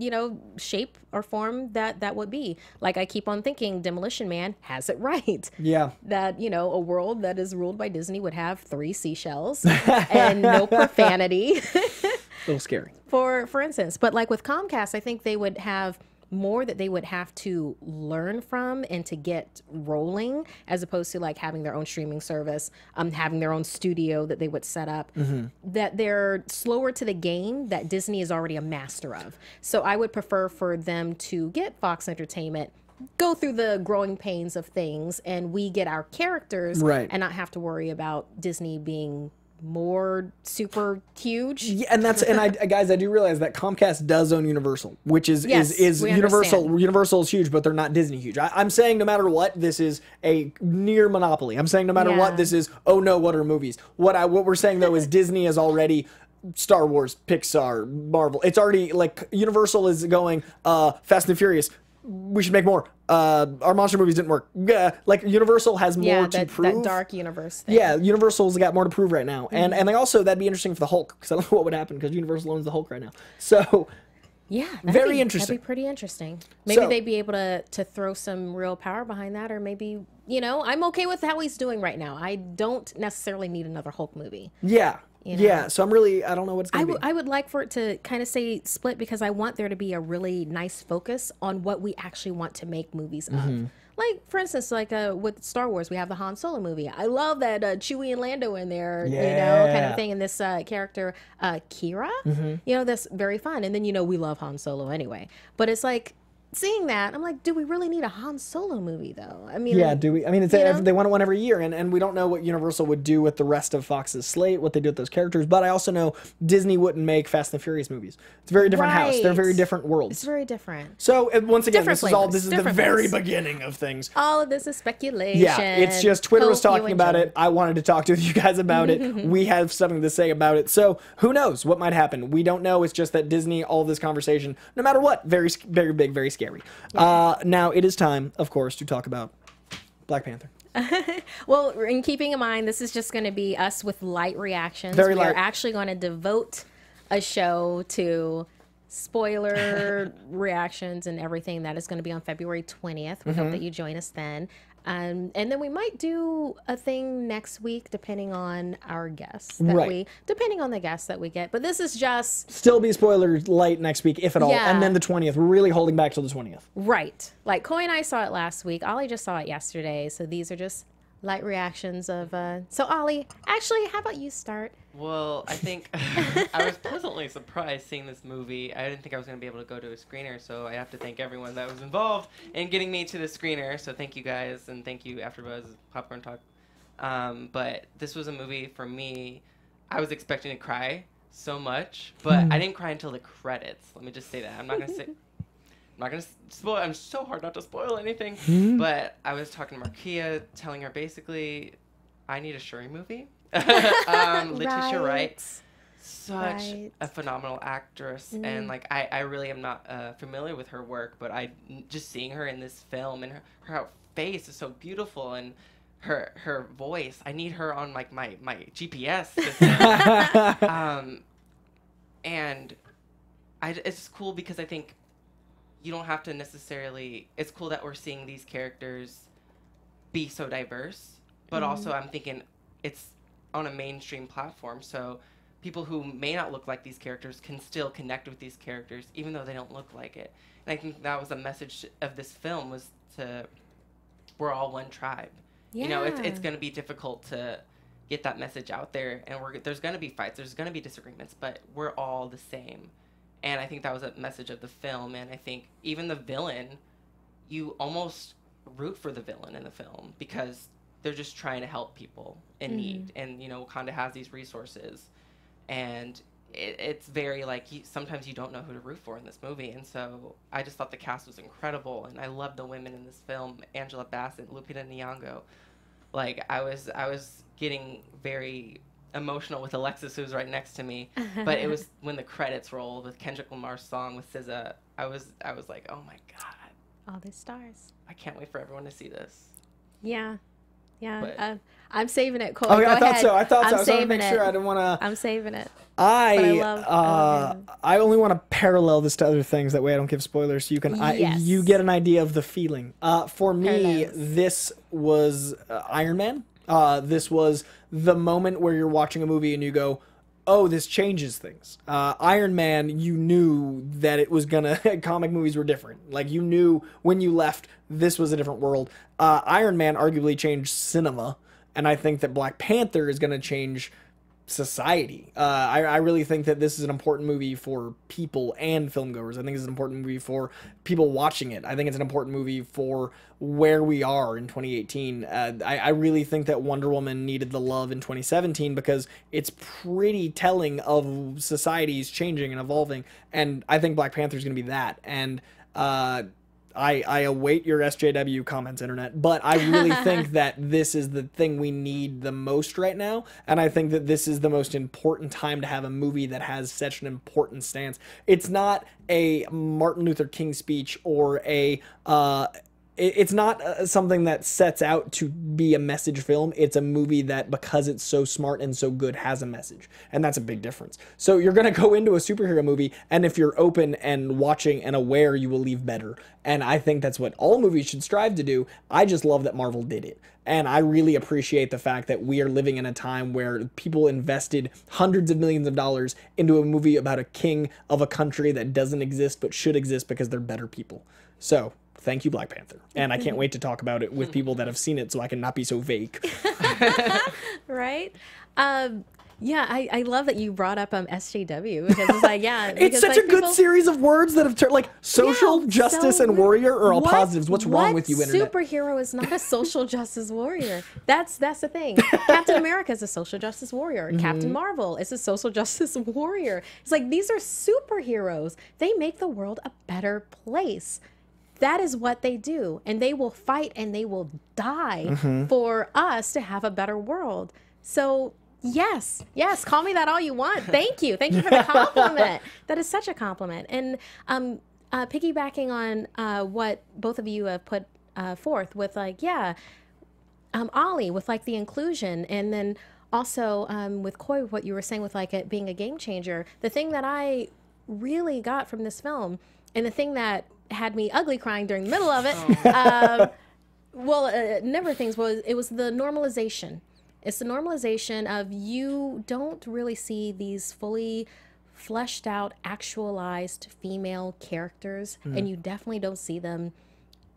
shape or form that would be. Like, I keep on thinking Demolition Man has it right. Yeah. That, a world that is ruled by Disney would have 3 seashells and no profanity. A little scary. For instance. But like with Comcast, I think they would have more that they would have to learn from and to get rolling, as opposed to like having their own streaming service, having their own studio that they would set up, that they're slower to the game that Disney is already a master of. So I would prefer for them to get Fox Entertainment, go through the growing pains of things, and we get our characters, and not have to worry about Disney being more super huge. Yeah, and guys, I do realize that Comcast does own Universal, which is Universal. Understand. Universal is huge, but they're not Disney huge. I'm saying no matter what, this is a near monopoly. I'm saying no matter what, this is, oh no, what are movies? What we're saying though is Disney is already Star Wars, Pixar, Marvel. It's already like Universal is going Fast and Furious. We should make more. Our monster movies didn't work. Like Universal has more to prove. That dark universe thing. Yeah, Universal's got more to prove right now, and they also, that'd be interesting for the Hulk, because I don't know what would happen because Universal owns the Hulk right now. So yeah, very interesting. That'd be pretty interesting. Maybe they'd be able to throw some real power behind that, or maybe I'm okay with how he's doing right now. I don't necessarily need another Hulk movie. Yeah. Yeah, so I don't know what it's going to be. I would like for it to kind of say split, because I want there to be a really nice focus on what we actually want to make movies of. Like, for instance, like with Star Wars, we have the Han Solo movie. I love that Chewie and Lando in there, you know, kind of thing. And this character, Kira, you know, that's very fun. And then, you know, we love Han Solo anyway. But it's like, seeing that, I'm like, do we really need a Han Solo movie, though? I mean, yeah, do we? I mean, it's they want one every year, and we don't know what Universal would do with the rest of Fox's slate, what they do with those characters. But I also know Disney wouldn't make Fast and the Furious movies. It's a very different house. They're very different worlds. It's very different. So once again, Different this is the flavors. very beginning of things. All of this is speculation. Yeah, it's just Twitter was Hope you talking about enjoy. it. I wanted to talk to you guys about it. We have something to say about it. So who knows what might happen? We don't know. It's just that Disney, all this conversation, no matter what, very, very big, very scary. Now it is time, of course, to talk about Black Panther. Well, in keeping in mind, this is just going to be us with light reactions. Very We are light. actually going to devote a show to spoiler reactions and everything. That is going to be on February 20th. We hope that you join us then. And then we might do a thing next week, depending on our guests. Depending on the guests that we get. But this is just... Still be spoiler light next week, if at all. Yeah. And then the 20th. We're really holding back till the 20th. Right. Like, Coy and I saw it last week. Ollie just saw it yesterday. So these are just light reactions of... So, Ollie, actually, how about you start? Well, I think I was pleasantly surprised seeing this movie. I didn't think I was going to be able to go to a screener, so I have to thank everyone that was involved in getting me to the screener. So thank you guys, and thank you AfterBuzz Popcorn Talk. But this was a movie for me. I was expecting to cry so much, but I didn't cry until the credits. Let me just say that. I'm not going to say... I'm not going to spoil. I'm so hard not to spoil anything. But I was talking to Markia, telling her basically, I need a Shuri movie. Letitia Wright, such a phenomenal actress, and like I really am not familiar with her work, but just seeing her in this film, and her face is so beautiful, and her voice, I need her on like my GPS system. And it's just cool because I think you don't have to necessarily, it's cool that we're seeing these characters be so diverse, but also I'm thinking it's on a mainstream platform, so people who may not look like these characters can still connect with these characters even though they don't look like it. And I think that was a message of this film, was to, we're all one tribe. You know, it's going to be difficult to get that message out there, and there's going to be fights, there's going to be disagreements, but we're all the same. And I think that was a message of the film, and I think even the villain, you almost root for the villain in the film because they're just trying to help people in need. And, you know, Wakanda has these resources. And it's very, like, sometimes you don't know who to root for in this movie. And so I just thought the cast was incredible. And I loved the women in this film. Angela Bassett, Lupita Nyong'o. Like, I was getting very emotional with Alexis, who was right next to me. But it was when the credits rolled with Kendrick Lamar's song with SZA, I was like, oh, my God. All these stars. I can't wait for everyone to see this. Yeah. Yeah, But- I'm saving it. Cole, Okay, go I thought ahead. so. I thought so. I'm I was trying to saving make sure it. I didn't want to. I'm saving it. I only want to parallel this to other things. That way, I don't give spoilers. So you can Yes. you get an idea of the feeling. For me, Parallels. this was Iron Man. This was the moment where you're watching a movie and you go, oh, this changes things. Iron Man, you knew that it was gonna, comic movies were different. Like, you knew when you left, this was a different world. Iron Man arguably changed cinema, and I think that Black Panther is gonna change society. I really think that this is an important movie for people and filmgoers. I think it's an important movie for people watching it. I think it's an important movie for where we are in 2018. I really think that Wonder Woman needed the love in 2017 because it's pretty telling of societies changing and evolving, and I think Black Panther is going to be that. And I await your SJW comments, internet, but I really think that this is the thing we need the most right now, and I think that this is the most important time to have a movie that has such an important stance. It's not a Martin Luther King speech or a it's not something that sets out to be a message film. It's a movie that, because it's so smart and so good, has a message. And that's a big difference. So you're going to go into a superhero movie, and if you're open and watching and aware, you will leave better. And I think that's what all movies should strive to do. I just love that Marvel did it. And I really appreciate the fact that we are living in a time where people invested hundreds of millions of dollars into a movie about a king of a country that doesn't exist but should exist because they're better people. So thank you, Black Panther. And I can't wait to talk about it with people that have seen it so I can not be so vague. Right? Yeah, I love that you brought up SJW because it's like, yeah. It's such a good series of words that have turned, like, social justice and warrior are all positives. What's wrong with you, Internet? Superhero is not a social justice warrior. That's the thing. Captain America is a social justice warrior. Captain Marvel is a social justice warrior. It's like, these are superheroes. They make the world a better place. That is what they do. And they will fight and they will die for us to have a better world. So... Yes, call me that all you want. Thank you for the compliment. That is such a compliment. And piggybacking on what both of you have put forth with, like, Ollie with, like, the inclusion, and then also with Coy, what you were saying with, like, it being a game changer. The thing that I really got from this film, and the thing that had me ugly crying during the middle of it, number of things was the normalization. It's the normalization of, you don't really see these fully fleshed out, actualized female characters, and you definitely don't see them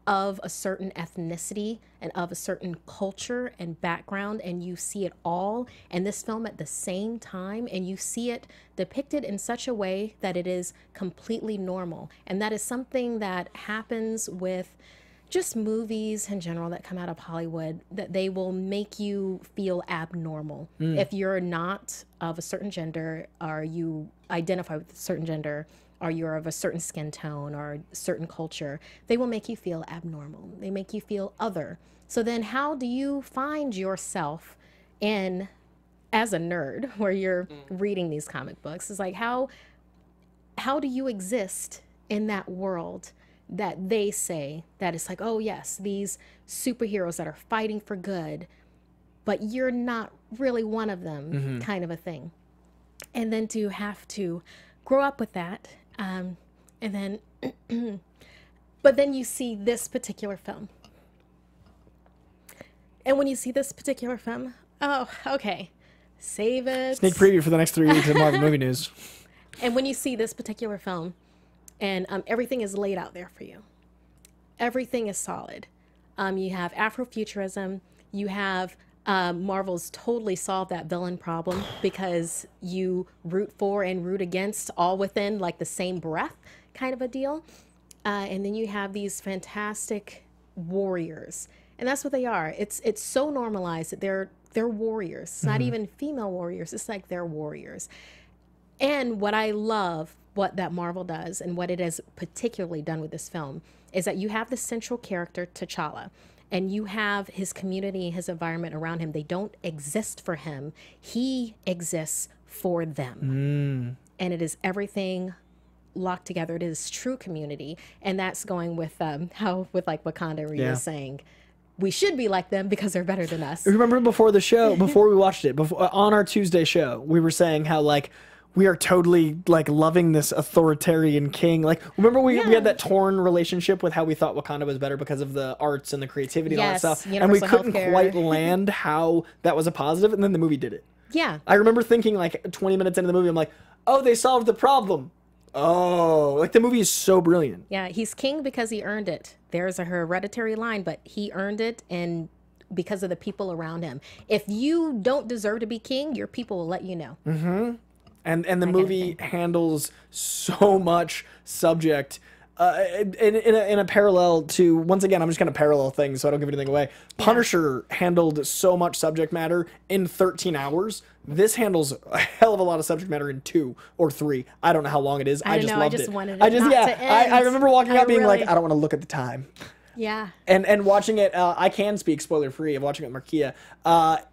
of a certain ethnicity and of a certain culture and background, and you see it all in this film at the same time, and you see it depicted in such a way that it is completely normal. And that is something that happens with just movies in general that come out of Hollywood, that they will make you feel abnormal. If you're not of a certain gender, or you identify with a certain gender, or you're of a certain skin tone or a certain culture, they will make you feel abnormal. They make you feel other. So then how do you find yourself in, as a nerd, where you're reading these comic books? It's like, how do you exist in that world that they say that it's like, oh yes, these superheroes that are fighting for good, but you're not really one of them, kind of a thing. And then to have to grow up with that, and then, but then you see this particular film. And when you see this particular film, oh, okay, save it. Sneak preview for the next 3 weeks of Marvel movie news. And when you see this particular film, and everything is laid out there for you. Everything is solid. You have Afrofuturism. You have Marvel's totally solved that villain problem, because you root for and root against all within, like, the same breath kind of a deal. And then you have these fantastic warriors. And that's what they are. It's so normalized that they're warriors. It's not even female warriors. It's like they're warriors. And what I love, what that Marvel does, and what it has particularly done with this film, is that you have the central character, T'Challa, and you have his community, his environment around him. They don't exist for him. He exists for them. And it is everything locked together. It is true community. And that's going with how, with, like, Wakanda, where you were saying, we should be like them because they're better than us. Remember before the show, before we watched it, on our Tuesday show, we were saying how, like, we are totally, like, loving this authoritarian king. Like, remember we had that torn relationship with how we thought Wakanda was better because of the arts and the creativity and all that stuff. And we couldn't quite land how that was a positive, and then the movie did it. Yeah. I remember thinking, like, 20 minutes into the movie, I'm like, oh, they solved the problem. Oh, like, the movie is so brilliant. Yeah, he's king because he earned it. There's a hereditary line, but he earned it, and because of the people around him. If you don't deserve to be king, your people will let you know. And the movie handles so much subject in a parallel to, once again, I'm just going to parallel things so I don't give anything away. Punisher handled so much subject matter in 13 hours. This handles a hell of a lot of subject matter in 2 or 3. I don't know how long it is. I just loved it. Wanted it to end. I remember walking out being like, I don't want to look at the time. Yeah. And watching it, I can speak spoiler free of watching it with Markia.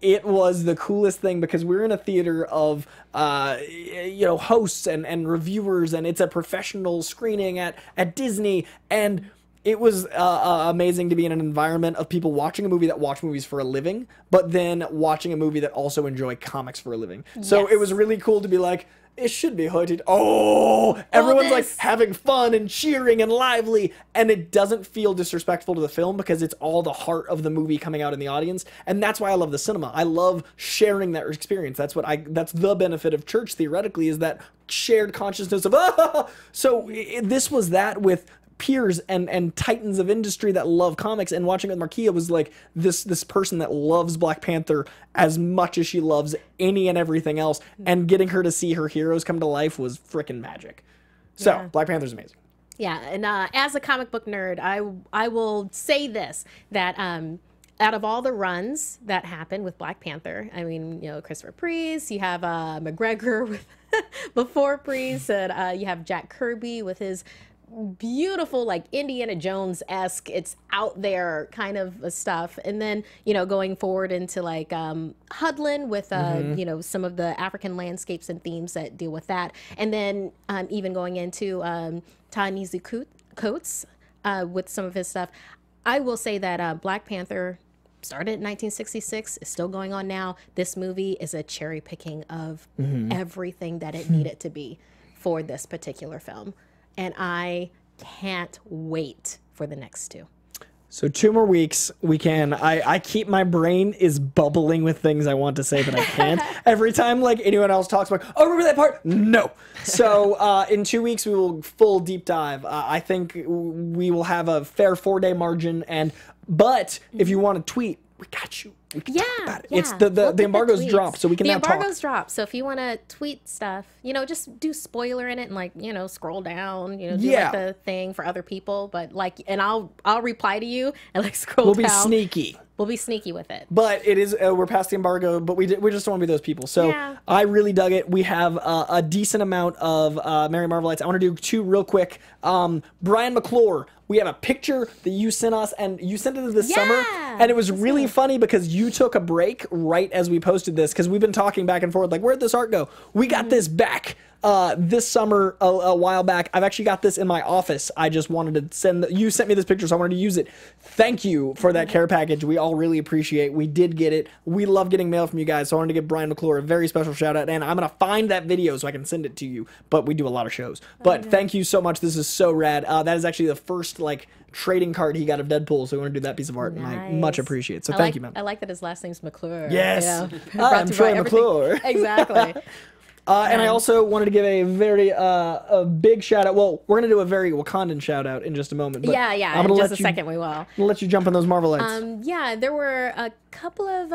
It was the coolest thing because we're in a theater of hosts and reviewers, and it's a professional screening at Disney, and it was amazing to be in an environment of people watching a movie that watch movies for a living, but then watching a movie that also enjoy comics for a living. So it was really cool to be like, it should be hooded. Oh, everyone's like having fun and cheering and lively, and it doesn't feel disrespectful to the film because it's all the heart of the movie coming out in the audience, and that's why I love the cinema. I love sharing that experience. That's the benefit of church theoretically, is that shared consciousness of So this was that with peers and titans of industry that love comics, and watching it with Markia was like this person that loves Black Panther as much as she loves any and everything else, and getting her to see her heroes come to life was freaking magic. So Black Panther's amazing. Yeah, and as a comic book nerd, I will say this, that out of all the runs that happened with Black Panther, I mean, you know, Christopher Priest, you have McGregor with before Priest, and you have Jack Kirby with his beautiful, like, Indiana Jones-esque, it's out there kind of stuff. And then, you know, going forward into like Hudlin with you know, some of the African landscapes and themes that deal with that. And then even going into Ta-Nehisi Coates with some of his stuff. I will say that Black Panther started in 1966, is still going on now. This movie is a cherry picking of everything that it needed to be for this particular film. And I can't wait for the next two. So 2 more weeks, we can. I keep, my brain is bubbling with things I want to say, but I can't. Every time like anyone else talks about, oh, remember that part? No. So in 2 weeks, we will full deep dive. I think we will have a fair 4-day margin. But if you want to tweet, we got you. We can talk about it. It's the embargo's dropped, so we can now talk. The embargo's dropped, so if you want to tweet stuff, you know, just do spoiler in it and, like, you know, scroll down, you know, do like the thing for other people. But like, and I'll reply to you and like scroll down. We'll be sneaky. We'll be sneaky with it. But it is, we're past the embargo, but we just don't want to be those people. So I really dug it. We have a decent amount of Merry Marvellites. I want to do 2 real quick. Brian McClure, we have a picture that you sent us, and you sent it this summer. And it was really funny because you took a break right as we posted this, because we've been talking back and forth, like, where'd this art go? We got this back. This summer, a while back. I've actually got this in my office. I just wanted to you sent me this picture, so I wanted to use it. Thank you for that care package. We all really appreciate. We did get it. We love getting mail from you guys, so I wanted to give Brian McClure a very special shout out, and I'm gonna find that video so I can send it to you. But we do a lot of shows. But thank you so much. This is so rad. That is actually the first like trading card he got of Deadpool, so we want to do that piece of art, and I much appreciate it. So thank you, man. I like that his last name's McClure. Yes, you know? I'm Troy McClure. Exactly. And I also wanted to give a very a big shout out. Well, we're gonna do a very Wakandan shout out in just a moment. But I'm gonna in just a second we will. I'm gonna let you jump on those Marvellites. Yeah, there were a couple of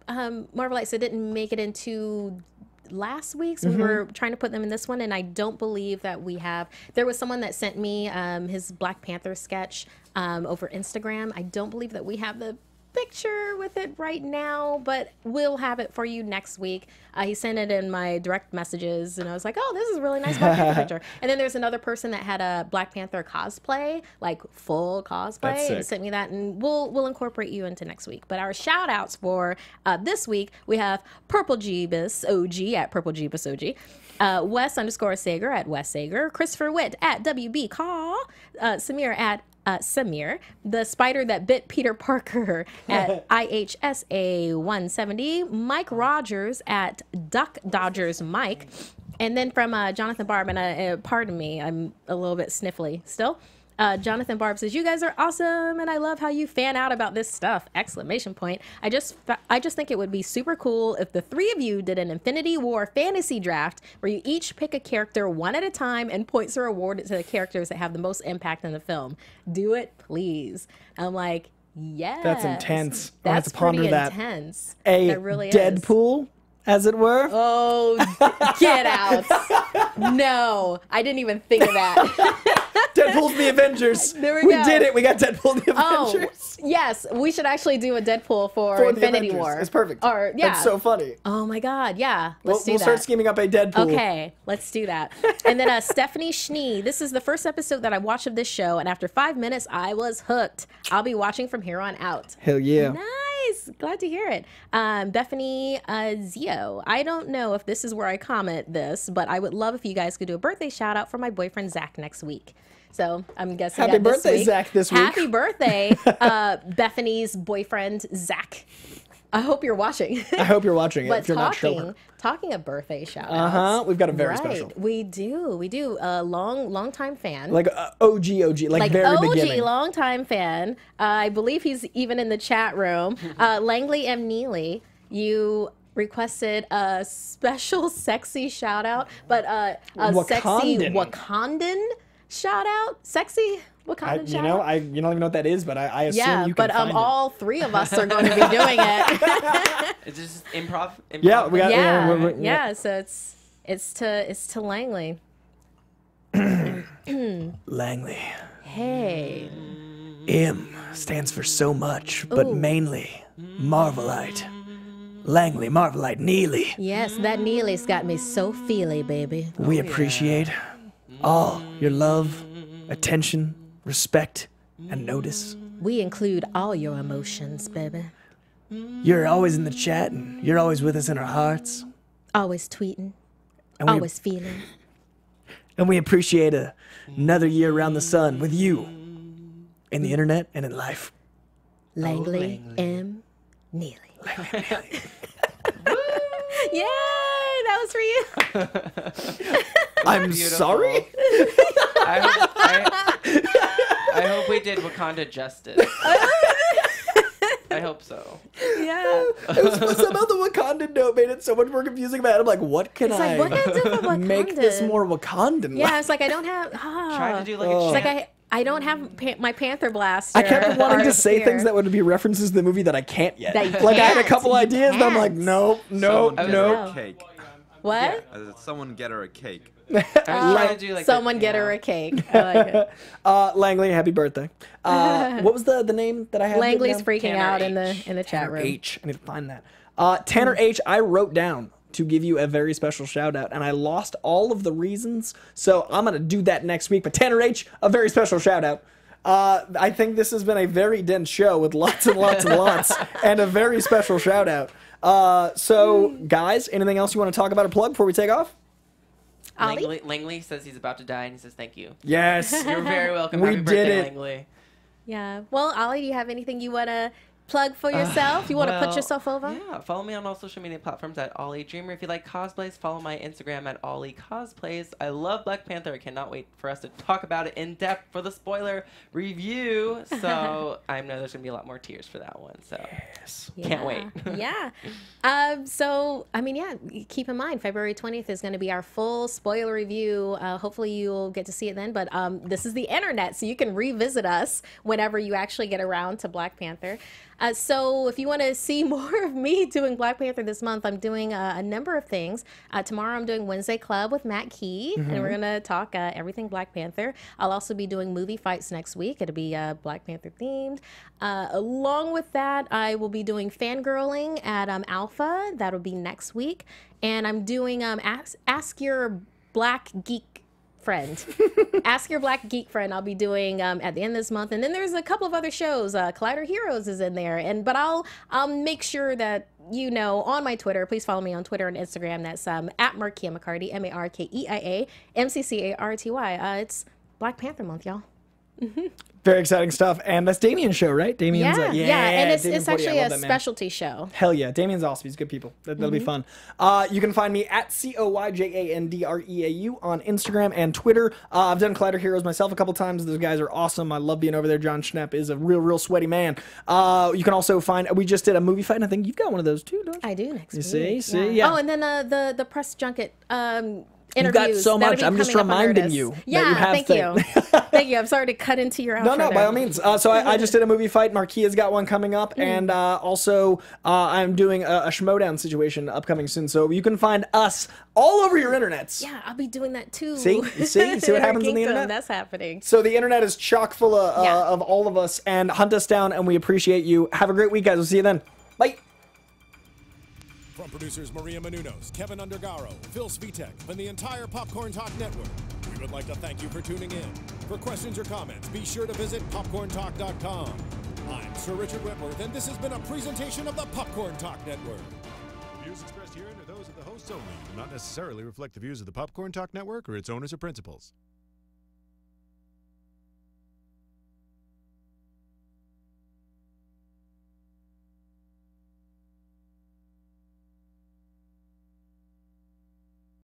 Marvellites that didn't make it into last week's. We were trying to put them in this one, and I don't believe that we have. There was someone that sent me his Black Panther sketch over Instagram. I don't believe that we have the picture with it right now, but we'll have it for you next week. He sent it in my direct messages, and I was like, oh, this is a really nice Black Panther picture. And then there's another person that had a Black Panther cosplay, like full cosplay, and sent me that, and we'll incorporate you into next week. But our shout outs for this week, we have Purple Jeebus OG at Purple Jeebus OG, Wes_Sager at Wes Sager, Christopher Witt at WB Caw, Samir at Samir, the spider that bit Peter Parker at IHSA 170, Mike Rogers at Duck Dodgers Mike, and then from Jonathan Barb, and pardon me, I'm a little bit sniffly still. Jonathan Barb says, you guys are awesome, and I love how you fan out about this stuff! Exclamation point. I just think it would be super cool if the 3 of you did an Infinity War fantasy draft where you each pick a character one at a time and points are awarded to the characters that have the most impact in the film. Do it, please. I'm like, yes. That's intense. That's pretty intense. That really Deadpool, as it were. Oh, get out. No, I didn't even think of that. Deadpool's the Avengers. There we We go. did it. We got Deadpool the Avengers. Yes, we should actually do a Deadpool for Infinity War. It's perfect. Or That's so funny. Oh my God, yeah. Let's do we'll that. start scheming up a Deadpool. Okay, let's do that. And then Stephanie Schnee. This is the first episode that I watched of this show, and after 5 minutes, I was hooked. I'll be watching from here on out. Hell yeah. Nice. Glad to hear it. Bethany Zio. I don't know if this is where I comment this, but I would love if you guys could do a birthday shout out for my boyfriend Zach next week. So I'm guessing Happy birthday, Zach, this week. Happy birthday, Bethany's boyfriend, Zach. I hope you're watching. I hope you're watching it But if you're not sure. talking of birthday shout-outs. We've got a very special. We do. A long time fan. Like OG, like very OG, beginning. long time fan. I believe he's even in the chat room. Langley M. Neely, you requested a special sexy shout-out, but a sexy Wakandan shout out. Sexy Wakanda you know, you don't even know what that is, but I assume you can but find it. all three of us are going to be doing it. It's just improv. Yeah, we got yeah. So it's to Langley. Langley. Hey. M stands for so much, but mainly Marvelite. Langley, Marvelite, Neely. Yes, that Neely's got me so feely, baby. We appreciate all your love, attention, respect, and notice. We include all your emotions, baby. You're always in the chat, and you're always with us in our hearts. Always tweeting. And Always feeling. And we appreciate another year around the sun with you in the internet and in life. Langley, M. Neely. Yay! That was for you. I'm Beautiful. sorry? I hope we did Wakanda justice. I hope so. Yeah. Somehow the Wakandan note made it so much more confusing about it. I'm like, what can It's I like, what can I do for make this Wakandan? more Wakandan? Yeah, it's like I don't have. Trying to do like a It's chant. like I don't have my Panther blaster. I kept wanting to say here. things that would be references to the movie that I can't yet. That you Like I had a can't. couple You ideas, but I'm like, can't. nope. Someone get her no. a cake. What? Someone get her a cake. I was trying to do like Someone the, get you her know, a cake. I like it. Langley, happy birthday. What was the name that I had? written Langley's down? freaking Tanner out in H. the chat Tanner room. H. I need to find that. Tanner H. I wrote down to give you a very special shout out, and I lost all of the reasons, so I'm gonna do that next week. But Tanner H. a very special shout out. I think this has been a very dense show with lots and lots and lots, and a very special shout out. So, guys, anything else you want to talk about or plug before we take off? Ollie? Langley says he's about to die and he says thank you. Yes. You're very welcome. We Happy did birthday, it. Langley. Yeah. Well, Ollie, do you have anything you want to plug for yourself? You want to put Well, yourself over? Yeah, follow me on all social media platforms at Ollie Dreamer. If you like cosplays, follow my Instagram at Ollie Cosplays. I love Black Panther. I cannot wait for us to talk about it in depth for the spoiler review. So I know there's gonna be a lot more tears for that one. So can't wait. Yeah. So, I mean, yeah, keep in mind, February 20th is going to be our full spoiler review. Hopefully you'll get to see it then. But this is the internet, so you can revisit us whenever you actually get around to Black Panther. So if you want to see more of me doing Black Panther this month, I'm doing a number of things. Tomorrow I'm doing Wednesday Club with Matt Key, and we're going to talk everything Black Panther. I'll also be doing movie fights next week. It'll be Black Panther themed. Along with that, I will be doing fangirling at Alpha. That'll be next week. And I'm doing Ask Your Black Geek Friend. Ask Your Black Geek Friend I'll be doing at the end of this month. And then there's a couple of other shows. Collider Heroes is in there. But I'll make sure that you know on my Twitter. Please follow me on Twitter and Instagram. That's at Markia McCarty, MARKEIA MCCARTY. It's Black Panther month, y'all. Very exciting stuff. And that's Damien's show, right? Damien's Yeah, and Damien it's Porty, I actually love a that man. specialty show. Hell yeah. Damien's awesome. He's good people. That'll be fun. You can find me at COYJANDREAU on Instagram and Twitter. I've done Collider Heroes myself a couple times. Those guys are awesome. I love being over there. John Schnepp is a real sweaty man. You can also find, we just did a movie fight, and I think you've got one of those too, don't you? I do next You week. see? Yeah. Oh, and then the press junket You've got interviews. so That'll much. be I'm just coming up on reminding Nerdist. you that Yeah, you have thank things. you. Thank you. I'm sorry to cut into your outro. No, by there. all means. So I just did a movie fight. Markia's got one coming up, and also I'm doing a Schmodown situation upcoming soon. So you can find us all over your internets. Yeah, I'll be doing that too. See? You see what happens on the Geekdom, internet? That's happening. So the internet is chock full Yeah. of all of us, and hunt us down, and we appreciate you. Have a great week, guys. We'll see you then. Bye. From producers Maria Menounos, Kevin Undergaro, Phil Svitek, and the entire Popcorn Talk Network, we would like to thank you for tuning in. For questions or comments, be sure to visit popcorntalk.com. I'm Sir Richard Wentworth, and this has been a presentation of the Popcorn Talk Network. The views expressed herein are those of the hosts only and do not necessarily reflect the views of the Popcorn Talk Network or its owners or principals.